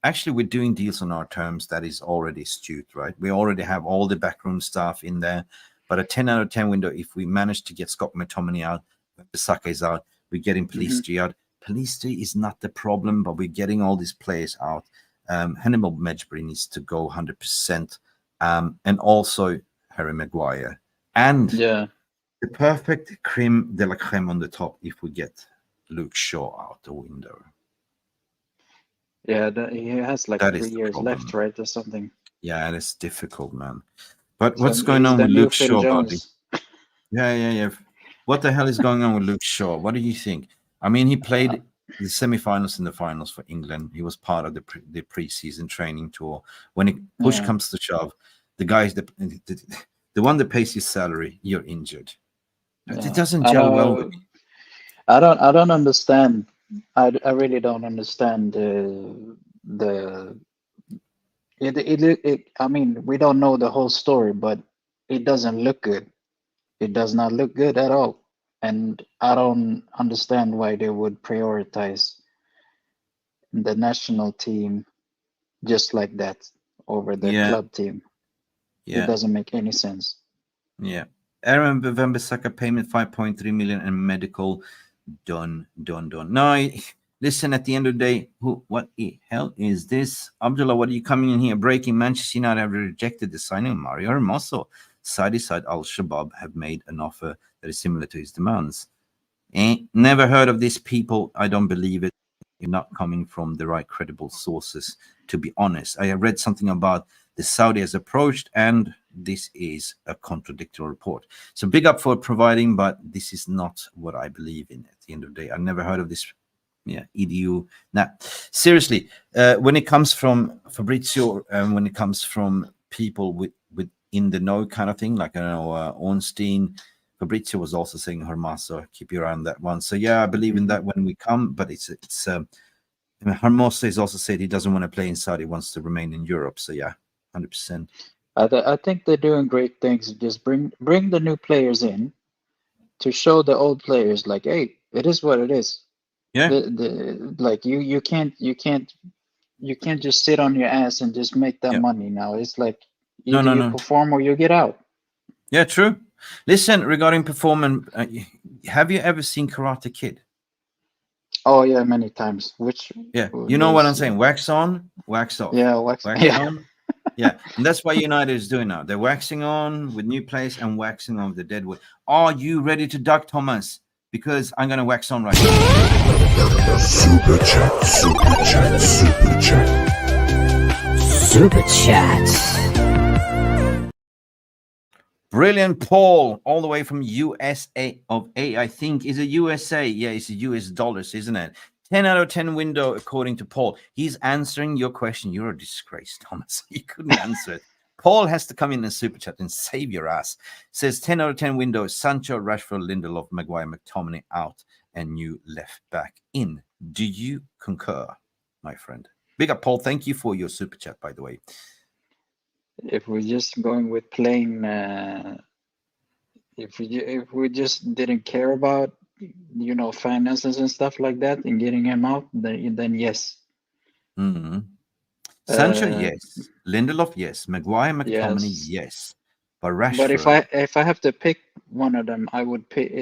actually we're doing deals on our terms that is already astute, right? We already have all the backroom staff in there. But a 10 out of 10 window, if we manage to get Scott McTominay out, Bissaka is out, we're getting Pelistri out. Pelistri is not the problem, but we're getting all these players out. Hannibal Mejbri needs to go 100%. And also Harry Maguire. And the perfect creme de la creme on the top if we get Luke Shaw out the window. Yeah, he has like 3 years left, right, or something. Yeah, it's difficult, man. But what's going on with Luke Shaw, buddy? Yeah. What the hell is going on with Luke Shaw? What do you think? I mean, he played the semifinals and the finals for England. He was part of the pre-season training tour. When push comes to shove, the guys the one that pays his salary, you're injured. It doesn't gel well with me. I don't understand. I really don't understand I mean, we don't know the whole story, but it doesn't look good. It does not look good at all. And I don't understand why they would prioritize the national team just like that over the club team. It doesn't make any sense. Yeah. Aaron Bissaka payment 5.3 million and medical done. No, listen, at the end of the day, what the hell is this? Abdullah, what are you coming in here? Breaking Manchester United have rejected the signing of Mario Hermoso. Side Al-Shabaab have made an offer that is similar to his demands. Never heard of these people. I don't believe it. You're not coming from the right credible sources, to be honest. I have read something about the Saudi has approached, and this is a contradictory report. So big up for providing, but this is not what I believe in at the end of the day. I've never heard of this. Yeah, EDU. Now, seriously, when it comes from Fabrizio and when it comes from people with in the know kind of thing, like I know Ornstein, Fabrizio was also saying Hermoso, keep your eye on that one. So yeah, I believe in that when we come, but it's Hermoso has also said he doesn't want to play inside, he wants to remain in Europe. So yeah, 100%. I think they're doing great things. Just bring the new players in to show the old players like, hey, it is what it is. Yeah. Like you can't just sit on your ass and just make that money now. It's like either you perform or you get out. Yeah, true. Listen, regarding performance, have you ever seen Karate Kid? Oh yeah, many times. You know what I'm saying? Wax on, wax off. Yeah, wax on. Yeah, and that's what United is doing now. They're waxing on with new players and waxing on with the dead wood. Are you ready to duck, Thomas? Because I'm going to wax on right now. Super chat, super chat, super chat. Super chat. Brilliant, Paul, all the way from USA of A, I think. Is it USA? Yeah, it's US dollars, isn't it? 10 out of 10 window, according to Paul. He's answering your question. You're a disgrace, Thomas. You couldn't answer it. Paul has to come in and super chat and save your ass. Says 10 out of 10 window, Sancho, Rashford, Linderlof, Maguire, McTominay out, and new left back in. Do you concur, my friend? Big up, Paul. Thank you for your super chat, by the way. If we're just going with plain, if we just didn't care about, finances and stuff like that and getting him out, then yes. Mm-hmm. Sancho, yes. Lindelof, yes. Maguire, McTominay, yes. But Rashford. But if I have to pick one of them, I would pick.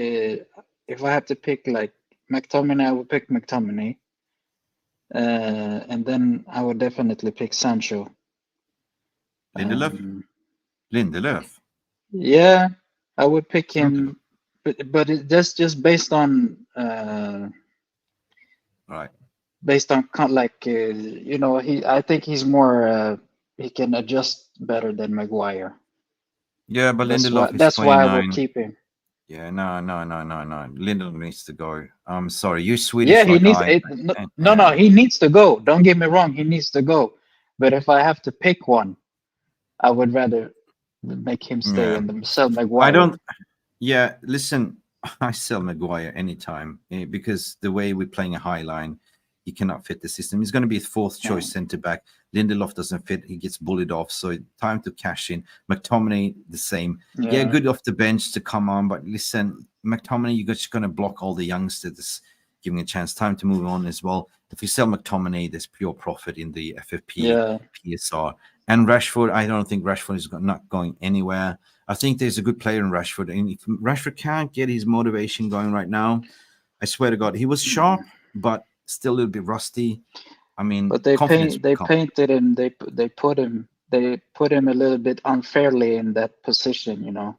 If I have to pick like McTominay, I would pick McTominay. And then I would definitely pick Sancho. Lindelof. Yeah, I would pick him, but that's just based on right. Based on I think he's more he can adjust better than Maguire. Yeah, but Lindelof is 29. That's why I would keep him. Yeah, no. Lindelof needs to go. I'm sorry, you're Swedish. Yeah, he needs. No, he needs to go. Don't get me wrong, he needs to go. But if I have to pick one, I would rather make him stay and sell Maguire. Listen, I sell Maguire anytime because the way we're playing a high line, He cannot fit the system. He's going to be fourth choice centre back. Linderlof doesn't fit. He gets bullied off. So time to cash in. McTominay, the same. Yeah, good off the bench to come on. But listen, McTominay, you're just going to block all the youngsters, giving a chance. Time to move on as well. If you sell McTominay, there's pure profit in the FFP, PSR. And Rashford, I don't think Rashford is not going anywhere. I think there's a good player in Rashford. And if Rashford can't get his motivation going right now, I swear to God, he was sharp, but still a little bit rusty. I mean, but they painted him. They put him a little bit unfairly in that position. You know,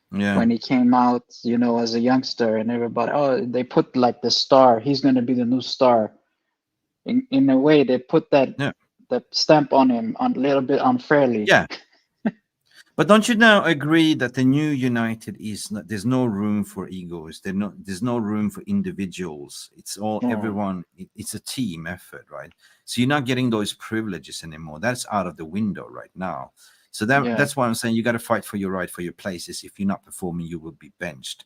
when he came out, you know, as a youngster, and everybody, they put like the star. He's going to be the new star. In a way, they put that stamp on him a little bit unfairly. Yeah. But don't you now agree that the new United is not, there's no room for egos. There's no room for individuals. It's all everyone. It's a team effort, right? So you're not getting those privileges anymore. That's out of the window right now. So that's why I'm saying you got to fight for your right for your places. If you're not performing, you will be benched.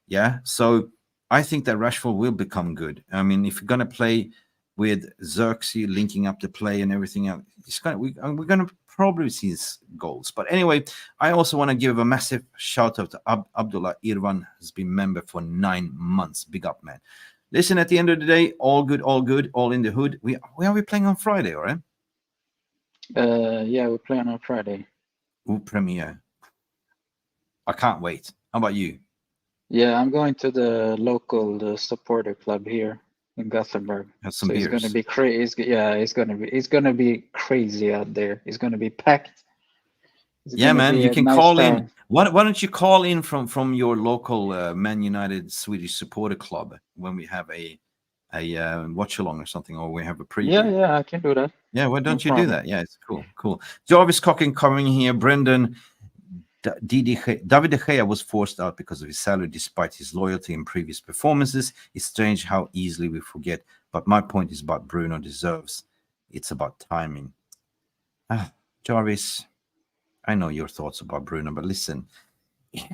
Yeah. So I think that Rashford will become good. I mean, if you're gonna play with Xerxes linking up the play and everything else, we're gonna probably see his goals. But anyway, I also want to give a massive shout out to Abdullah Irvan, has been member for 9 months. Big up, man. Listen, at the end of the day, all good, all in the hood. We playing on Friday, all right? Yeah, we're playing on Friday. Ooh, premiere. I can't wait. How about you? Yeah, I'm going to the local supporter club here in Gothenburg. Have some beers. It's going to be crazy. Yeah, it's going to be crazy out there. It's going to be packed. Yeah, man, you can call in. Why don't you call in from your local Man United Swedish supporter club when we have a watch along or something, or we have a preview? Yeah, I can do that. Yeah, why don't you do that? Yeah, it's cool. Jarvis Cocking coming here. Brendan, David De Gea was forced out because of his salary despite his loyalty in previous performances. It's strange how easily we forget, but my point is about Bruno deserves. It's about timing. Jarvis, I know your thoughts about Bruno, but listen,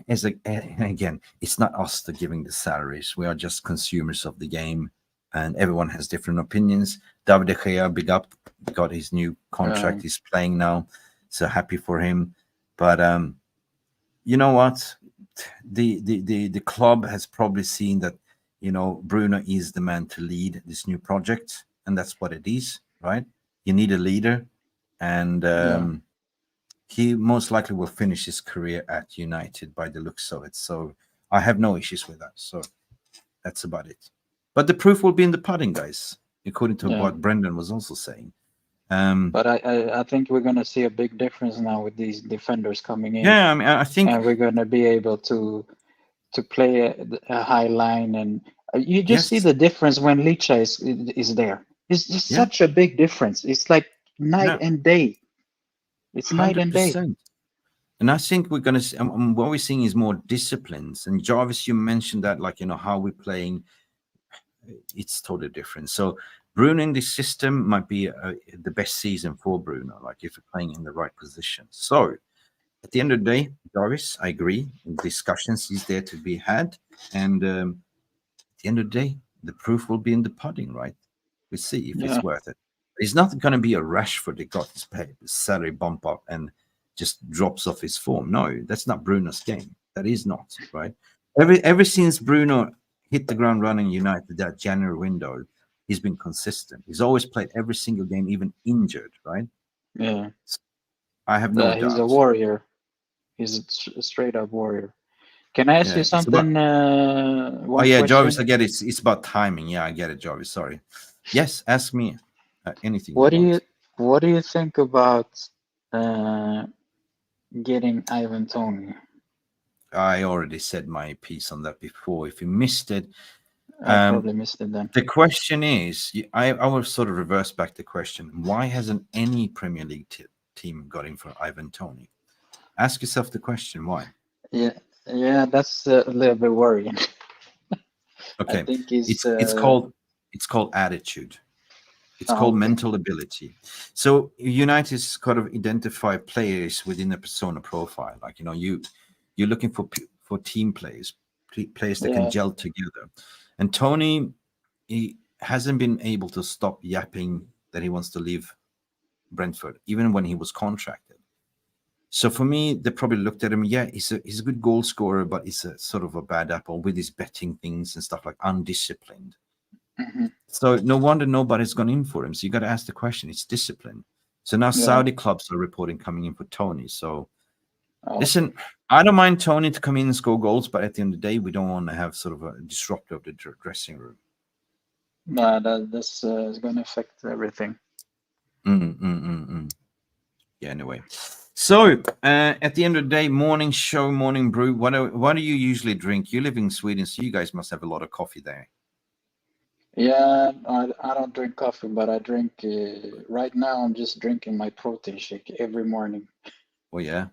again, it's not us that giving the salaries. We are just consumers of the game, and everyone has different opinions. David De Gea, big up, got his new contract. He's playing now, so happy for him. But you know what? The club has probably seen that, you know, Bruno is the man to lead this new project, and that's what it is, right? You need a leader, and he most likely will finish his career at United by the looks of it. So I have no issues with that. So that's about it. But the proof will be in the pudding, guys, according to what Brendan was also saying. But I think we're going to see a big difference now with these defenders coming in. Yeah, I mean, I think, and we're going to be able to play a high line, and you just see the difference when Licha is there. It's just such a big difference. It's like night and day. It's 100%. Night and day. And I think we're going to see, what we're seeing is more disciplines. And Jarvis, you mentioned that, like, you know, how we're playing, it's totally different. So Bruno in this system might be the best season for Bruno, like if you're playing in the right position. So at the end of the day, Jarvis, I agree. Discussions is there to be had. And at the end of the day, the proof will be in the pudding, right? We see if it's worth it. It's not going to be a Rashford that got his salary bump up and just drops off his form. No, that's not Bruno's game. That is not, right? Ever since Bruno hit the ground running United, that January window, he's been consistent. He's always played every single game, even injured, right? Yeah. So I have no doubt. He's a warrior. He's a straight up warrior. Can I ask you something? Question? Jarvis, I get it. It's about timing. Yeah, I get it, Jarvis. Sorry. Yes, ask me anything. What do you think about getting Ivan Toney? I already said my piece on that before. If you missed it, I probably missed it then. The question is, I will sort of reverse back the question. Why hasn't any Premier League team got in for Ivan Toney? Ask yourself the question, why? Yeah, that's a little bit worrying. Okay, I think it's called attitude. It's called mental ability. So United's kind of identify players within a persona profile. Like, you know, you're looking for players that can gel together. And Toney, he hasn't been able to stop yapping that he wants to leave Brentford, even when he was contracted. So for me, they probably looked at him. Yeah, he's a good goal scorer, but he's a sort of a bad apple with his betting things and stuff, like undisciplined. Mm-hmm. So no wonder nobody's gone in for him. So you got to ask the question. It's discipline. So now Saudi clubs are reporting coming in for Tony. So listen, I don't mind Tony to come in and score goals, but at the end of the day, we don't want to have sort of a disruptor of the dressing room. No, that's is going to affect everything. Yeah, anyway. So at the end of the day, morning show, morning brew. What do you usually drink? You live in Sweden, so you guys must have a lot of coffee there. Yeah, I don't drink coffee, but I drink, right now I'm just drinking my protein shake every morning. Oh, yeah.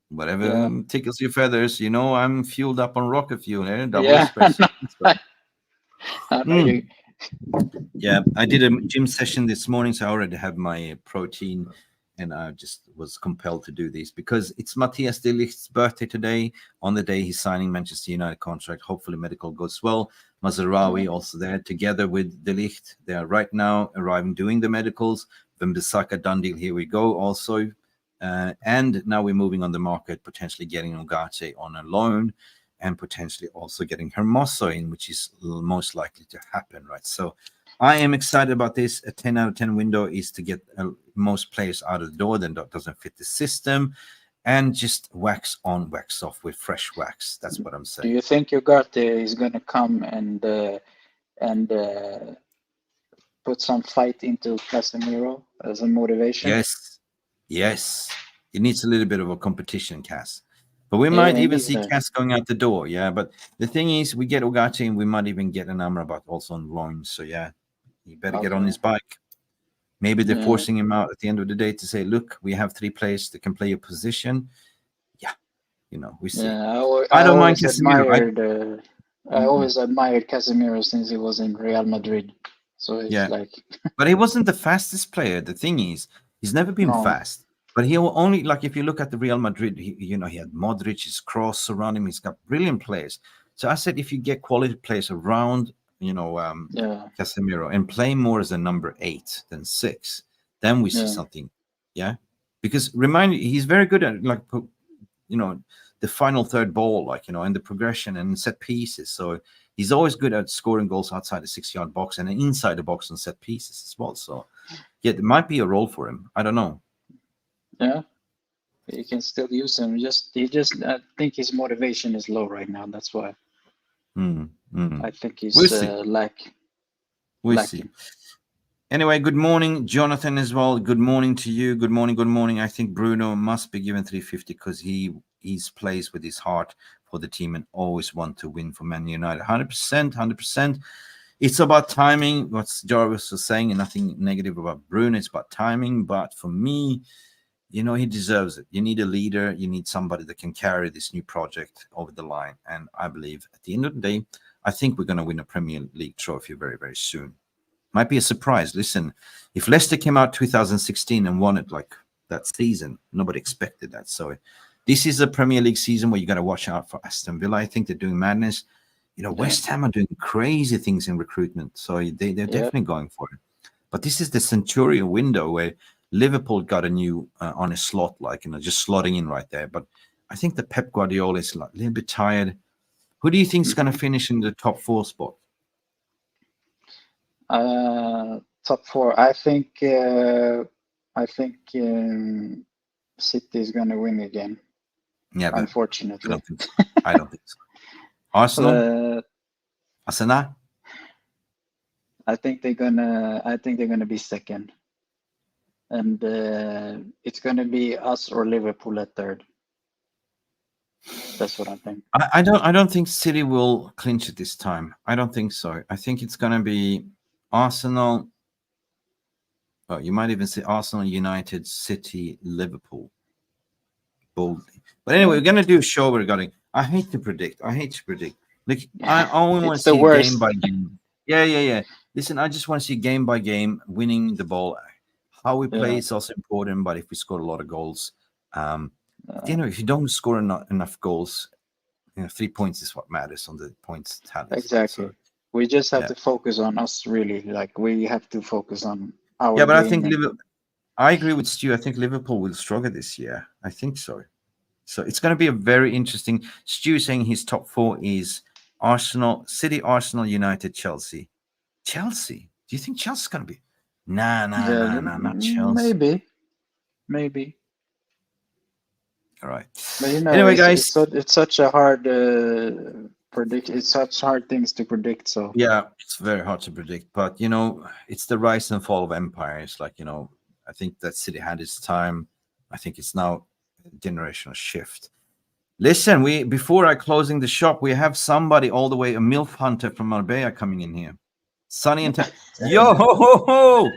Whatever tickles your feathers. You know, I'm fueled up on rocket fuel. Double espresso. I know you. Yeah, I did a gym session this morning, so I already have my protein, and I just was compelled to do this because it's Matthias De Ligt's birthday today. On the day he's signing Manchester United contract, hopefully medical goes well. Mazraoui also there together with De Ligt. They are right now arriving, doing the medicals. Then Bissaka done deal. Here we go. Also, and now we're moving on the market, potentially getting Ugarte on a loan, and potentially also getting Hermoso in, which is most likely to happen, right? So I am excited about this. A 10 out of 10 window is to get most players out of the door that doesn't fit the system, and just wax on, wax off with fresh wax. That's what I'm saying. Do you think Ugarte is going to come and put some fight into Casemiro as a motivation? Yes. It needs a little bit of a competition, Cass. But we might even see Cass going out the door, But the thing is, we get Ugarte, and we might even get an Amrabat also on loan. So, he better get on his bike. Maybe they're forcing him out at the end of the day to say, look, we have 3 players that can play your position. Yeah, we see. I don't mind Casemiro. I always admired Casemiro since he was in Real Madrid. So it's like... But he wasn't the fastest player. The thing is, he's never been fast. But he will only, like, if you look at the Real Madrid, he had Modric, his Kroos around him. He's got brilliant players. So I said, if you get quality players around, Casemiro, and play more as a number 8 than 6, then we see something. Yeah. Because remind you, he's very good at, like, the final third ball, and the progression and set pieces. So he's always good at scoring goals outside the 6-yard box and inside the box on set pieces as well. So, there might be a role for him. I don't know. Yeah, you can still use him. I think his motivation is low right now. That's why. I think he's lacking. We'll see. Anyway, good morning, Jonathan, as well. Good morning to you. Good morning. I think Bruno must be given 350 because he plays with his heart for the team and always want to win for Man United. 100%. It's about timing. What Jarvis was saying, and nothing negative about Bruno. It's about timing. But for me, he deserves it. You need a leader. You need somebody that can carry this new project over the line. And I believe at the end of the day, I think we're going to win a Premier League trophy very, very soon. Might be a surprise. Listen, if Leicester came out 2016 and won it like that season, nobody expected that. So this is a Premier League season where you got to watch out for Aston Villa. I think they're doing madness. West Ham are doing crazy things in recruitment. So they're definitely going for it. But this is the Centurion window where Liverpool got a new on a slot, just slotting in right there. But I think the Pep Guardiola is a little bit tired. Who do you think is going to finish in the top 4 spot? Top 4. I think City is going to win again. Yeah, unfortunately. I don't think so. Arsenal. Arsenal. I think they're gonna be second. And it's going to be us or Liverpool at 3rd. That's what I think. I don't think City will clinch it this time. I don't think so. I think it's going to be Arsenal. Well, you might even say Arsenal, United, City, Liverpool. Boldly. But anyway, we're going to do a show regarding... I hate to predict. Look, I only want to see game by game. Yeah. Listen, I just want to see game by game, winning the ball. How we play is also important, but if we score a lot of goals, if you don't score enough goals, 3 points is what matters on the points tally. Exactly. We just have Yeah. to focus on us, really. Like, we have to focus on our Yeah, but I game think and- I agree with Stu. I think Liverpool will struggle this year. I think so. So it's going to be a very interesting. Stu saying his top 4 is Arsenal, City, Arsenal, United, Chelsea. Chelsea? Do you think Chelsea's going to be? Nah, not Chelsea. Maybe. All right. But you know, Anyway, guys. it's such a hard predict. It's such hard things to predict. So Yeah, it's very hard to predict, but you know, it's the rise and fall of empires. Like, you know, I think that City had its time. I think it's now a generational shift. Listen, before I closing the shop, we have somebody all the way, a MILF hunter from Marbella coming in here. Sunny and yo ho ho ho.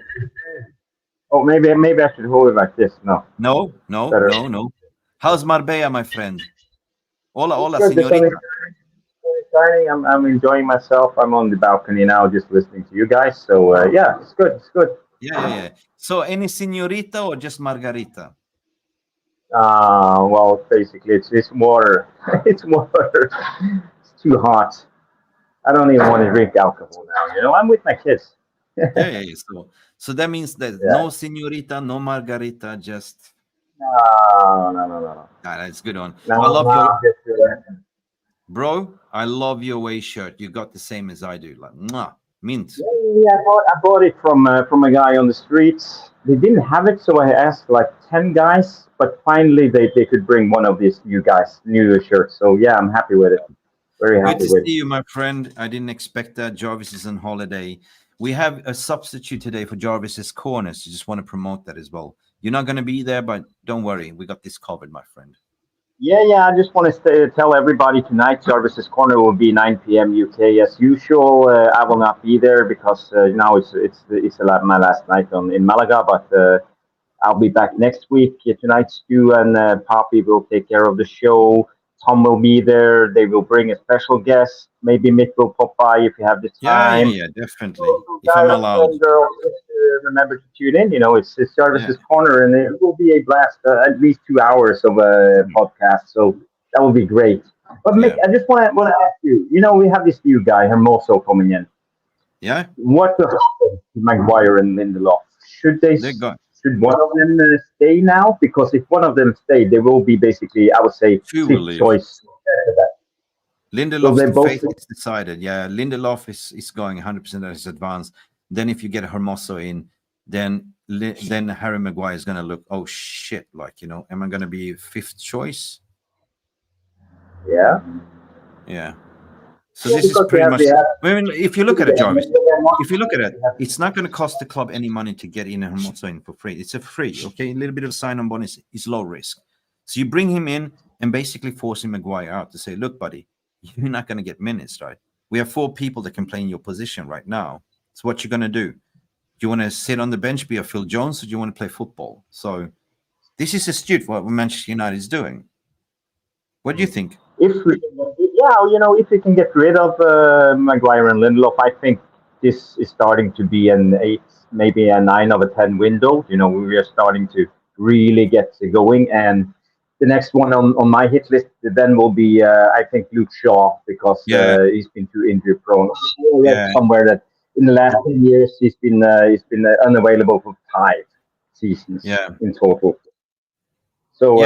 Oh, maybe I should hold it like this. No. No. How's Marbella, my friend? Hola, Good, the sun señorita. is shining. I'm enjoying myself. I'm on the balcony now, just listening to you guys. So yeah, it's good. It's good. Yeah. So, any señorita or just Margarita? Well, basically, it's water. It's water. It's too hot. I don't even want to drink alcohol now. You know, I'm with my kids. Yeah. So that means that no señorita, no Margarita, just. No. That's a good one. No, I love just bro. I love your away shirt. You got the same as I do. Like, mwah, mint. Yeah, I bought it from a guy on the streets. They didn't have it, so I asked like 10 guys, but finally they could bring one of these new shirts. So yeah, I'm happy with it. Very happy Good to with see you, my friend. I didn't expect that. Jarvis is on holiday. We have a substitute today for Jarvis's corners. You just want to promote that as well. You're not going to be there, but don't worry. We got this covered, my friend. Yeah. I just want to tell everybody tonight, Jarvis's Corner will be 9 p.m. UK as usual. I will not be there because now it's my last night in Malaga, but I'll be back next week. Tonight, Stu and Poppy will take care of the show. Tom will be there. They will bring a special guest. Maybe Mick will pop by if you have the time. Yeah, definitely. If I'm allowed. And girls, just remember to tune in. You know, it's Jarvis's Corner, and it will be a blast. At least 2 hours of a podcast, so that will be great. But Mick, I just want to ask you. You know, we have this new guy, Hermoso, coming in. Yeah. What will happen to Maguire and Linderlof? Should Should one of them stay now? Because if one of them stay, they will be basically, I would say, fifth choice. Lindelof's fate is decided. Yeah, Lindelof is going 100% at his advance. Then if you get Hermoso in, then Harry Maguire is going to look, oh shit, like, you know, am I going to be fifth choice? Yeah. So this is pretty much. I mean, if you look at it, Jarvis, if you look at it, it's not going to cost the club any money to get in Hermoso in for free. It's a free, okay? A little bit of sign-on bonus is low risk. So you bring him in and basically forcing Maguire out to say, look, buddy, you're not going to get minutes, right? We have 4 people that can play in your position right now. So what you're going to do? Do you want to sit on the bench, be a Phil Jones, or do you want to play football? So this is astute what Manchester United is doing. What do you think? If we can get rid of Maguire and Lindelof, I think this is starting to be an 8, maybe a 9 of a 10 window. You know, we are starting to really get going. And the next one on my hit list then will be, I think, Luke Shaw, because he's been too injury prone. Somewhere that in the last 10 years he's been unavailable for 5 seasons in total. So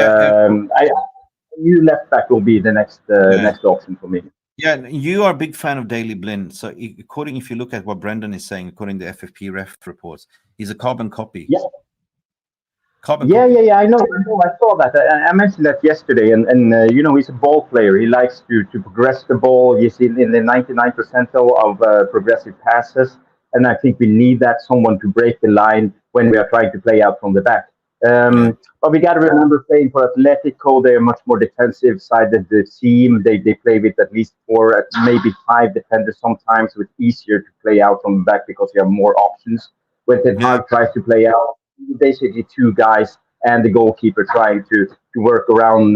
new left back will be the next option for me. Yeah, you are a big fan of Daley Blind. So if you look at what Brendan is saying, according to FFP ref reports, he's a carbon copy. Yeah. Copy. I know. I saw that. I mentioned that yesterday, and you know, he's a ball player. He likes to progress the ball. He's in the 99th percentile of progressive passes, and I think we need that someone to break the line when we are trying to play out from the back. But we got to remember, playing for Atletico, they're a much more defensive side of the team. They play with at least 4, maybe 5 defenders sometimes. So it's easier to play out from the back because you have more options. When Ten Hag tries to play out, basically 2 guys and the goalkeeper trying to work around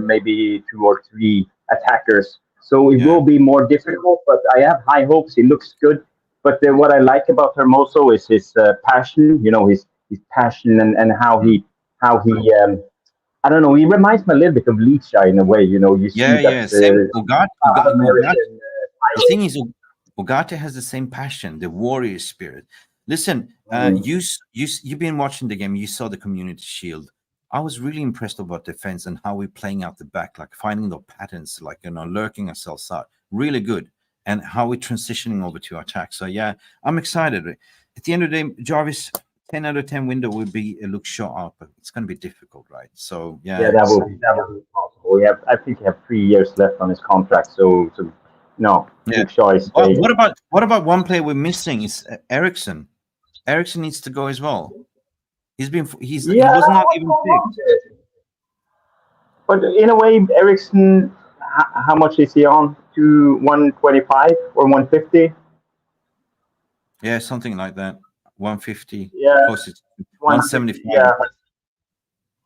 maybe 2 or 3 attackers. So it will be more difficult, but I have high hopes. He looks good. But what I like about Hermoso is his passion. You know, his passion and how he I don't know, he reminds me a little bit of Licha in a way, you know. You see same Ugarte. The thing is, Ugarte has the same passion, the warrior spirit. Listen, you've been watching the game. You saw the Community Shield. I was really impressed about defense and how we're playing out the back, like finding the patterns, like lurking ourselves out. Really good, and how we're transitioning over to attack. So yeah, I'm excited. At the end of the day, Jarvis, 10 out of 10 window would be a look shot out, but it's going to be difficult, right? So yeah, Yeah, that will be possible. I think he have 3 years left on his contract, so no, Yeah. Luke Shaw is Well, what about one player we're missing is Ericsson. Ericsson needs to go as well. He was not even picked. But in a way, Ericsson, how much is he on? To 125 or 150? Yeah, something like that. 150. Yeah, Close to 175. Yeah.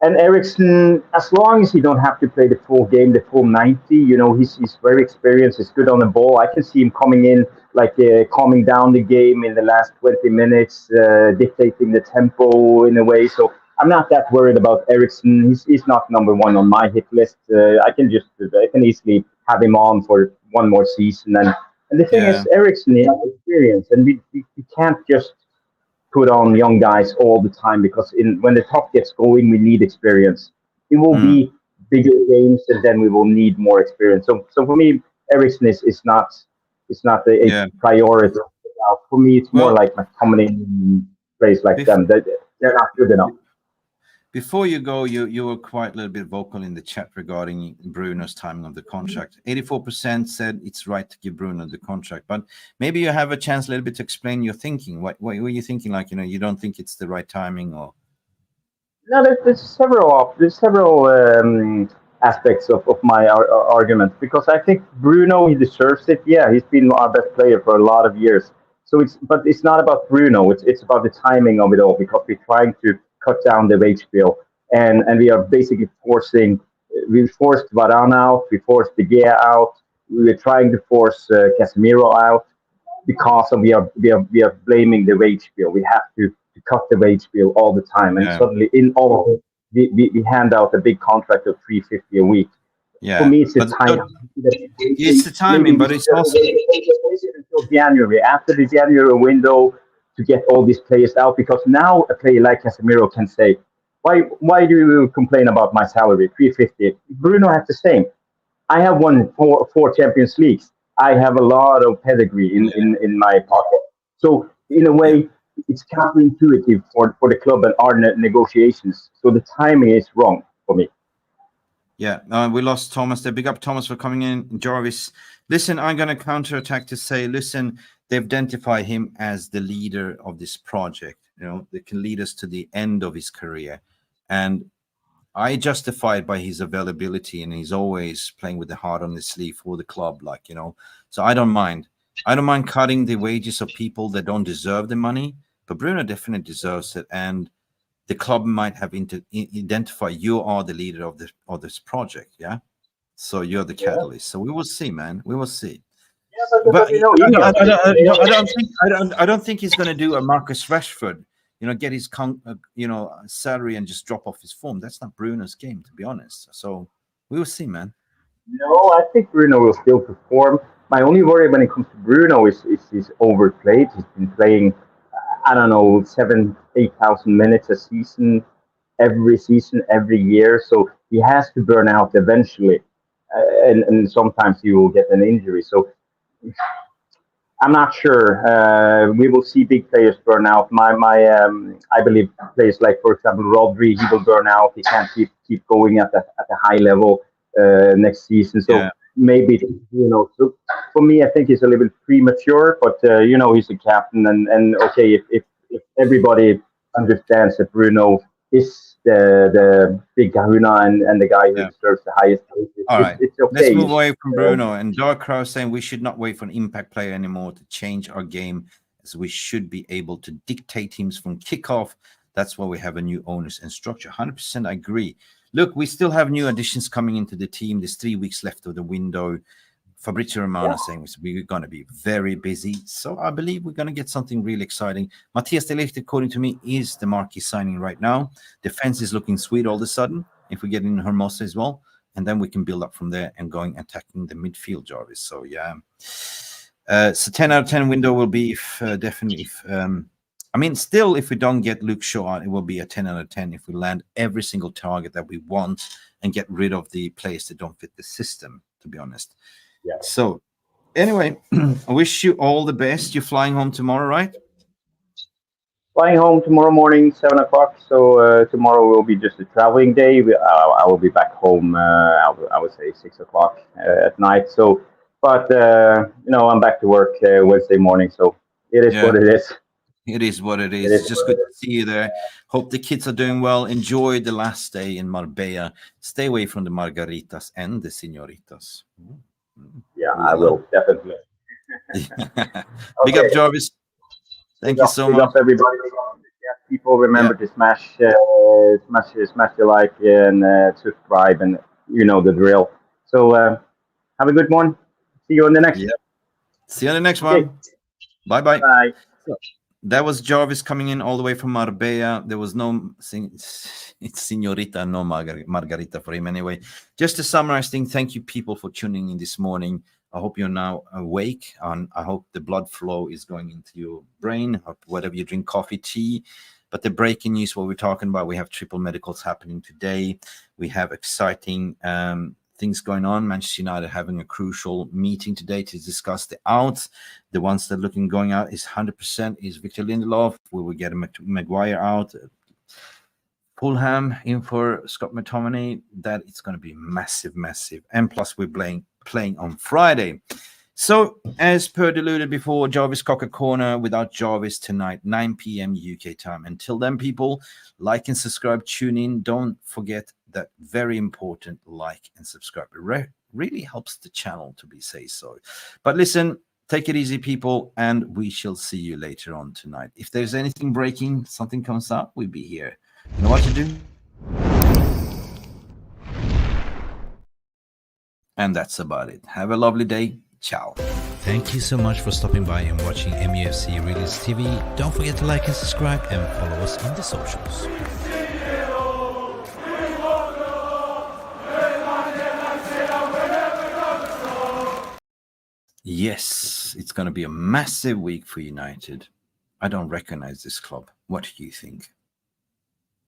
And Ericsson, as long as he don't have to play the full game, the full 90, he's very experienced. He's good on the ball. I can see him coming in, like calming down the game in the last 20 minutes, dictating the tempo in a way. So I'm not that worried about Ericsson. He's not number one on my hit list. I can easily have him on for one more season. And the thing is, Ericsson, he has experience, and we can't just put on young guys all the time, because when the top gets going, we need experience. It will be bigger games, and then we will need more experience. So for me, Ericsson is not a priority. For me, it's more like McTominay plays like them. They're not good enough. Before you go, you were quite a little bit vocal in the chat regarding Bruno's timing of the contract. 84% said it's right to give Bruno the contract, but maybe you have a chance a little bit to explain your thinking. What were you thinking? Like, you don't think it's the right timing, or? No, there's several aspects of my argument, because I think Bruno, he deserves it. Yeah, he's been our best player for a lot of years. But it's not about Bruno. It's about the timing of it all, because we're trying to cut down the wage bill, and we are basically we forced Varane out, we forced De Gea out, we were trying to force Casemiro out, because we are blaming the wage bill. We have to cut the wage bill all the time, and suddenly in all of it, we hand out a big contract of $350 a week. Yeah, for me, it's the timing. It's the timing, but it's also until January, after the January window, to get all these players out, because now a player like Casemiro can say, why do you complain about my salary, $350? Bruno has the same. I have won four Champions Leagues. I have a lot of pedigree in my pocket. So in a way, it's counterintuitive for the club and our negotiations. So the timing is wrong for me. Yeah, we lost Thomas there. Big up Thomas for coming in. Jarvis, listen, I'm going to counterattack to say, listen, they identify him as the leader of this project. That can lead us to the end of his career. And I justify it by his availability, and he's always playing with the heart on his sleeve for the club, So I don't mind. I don't mind cutting the wages of people that don't deserve the money, but Bruno definitely deserves it. And the club might have identified you are the leader of this project, yeah. So you're the catalyst. So we will see, man. We will see. But I don't think he's going to do a Marcus Rashford, get his salary and just drop off his form. That's not Bruno's game, to be honest. So we will see, man. No, I think Bruno will still perform. My only worry when it comes to Bruno is he's overplayed. He's been playing, 7,000-8,000 minutes a season, every year. So he has to burn out eventually, and sometimes he will get an injury. So I'm not sure. We will see big players burn out. I believe players like, for example, Rodri, he will burn out. He can't keep going at a high level next season. So maybe, so for me, I think it's a little bit premature, but he's a captain, and okay, if everybody understands that Bruno is the big kahuna and the guy who deserves the highest place, all right, it's okay. Let's move away from Bruno. And Dark Crow saying we should not wait for an impact player anymore to change our game, as we should be able to dictate teams from kickoff. That's why we have a new owners and structure. 100% I agree. Look, we still have new additions coming into the team. There's 3 weeks left of the window. Fabrizio Romano saying we're going to be very busy. So I believe we're going to get something really exciting. Matthias De Ligt, according to me, is the Marquee signing right now. Defense is looking sweet all of a sudden, if we get in Hermoso as well. And then we can build up from there and attacking the midfield, Jarvis. So, yeah. So 10 out of 10 window will be definitely if I mean, still, if we don't get Luke Shaw, it will be a 10 out of 10 if we land every single target that we want and get rid of the players that don't fit the system, to be honest. Yeah. So, anyway, I wish you all the best. You're flying home tomorrow, right? Flying home tomorrow morning, 7 o'clock. So tomorrow will be just a traveling day. I will be back home, I would say 6 o'clock at night. So, but, I'm back to work Wednesday morning. So it is what it is. It is what it is. It's just good to see you there. Hope the kids are doing well. Enjoy the last day in Marbella. Stay away from the margaritas and the señoritas. Yeah, I will, definitely. Big up, Jarvis. Thank you so much. Big up, everybody. Yeah, people remember to smash the like and subscribe, and you know the drill. So have a good one. See you on the next. Yeah. See you on the next one. Bye-bye. Bye. That was Jarvis coming in all the way from Marbella. There was no señorita, no margarita for him anyway. Just to summarize things, thank you people for tuning in this morning. I hope you're now awake, and I hope the blood flow is going into your brain, whatever you drink, coffee, tea. But the breaking news, what we're talking about, we have triple medicals happening today. We have exciting things going on. Manchester United having a crucial meeting today to discuss the outs. The ones that are looking going out is 100% is Victor Linderlof. We will get a Maguire out. Fulham in for Scott McTominay. That it's going to be massive. And plus we're playing on Friday. So as per alluded before, Jarvis Cocker Corner without Jarvis tonight, 9 p.m. UK time. Until then, people, like and subscribe, tune in. Don't forget that very important like and subscribe. It really helps the channel to be say so. But listen, take it easy, people, and we shall see you later on tonight. If there's anything breaking, something comes up, we'll be here. You know what to do? And that's about it. Have a lovely day. Ciao. Thank you so much for stopping by and watching MUFC Realist TV. Don't forget to like and subscribe and follow us on the socials. Yes, it's going to be a massive week for United. I don't recognize this club. What do you think?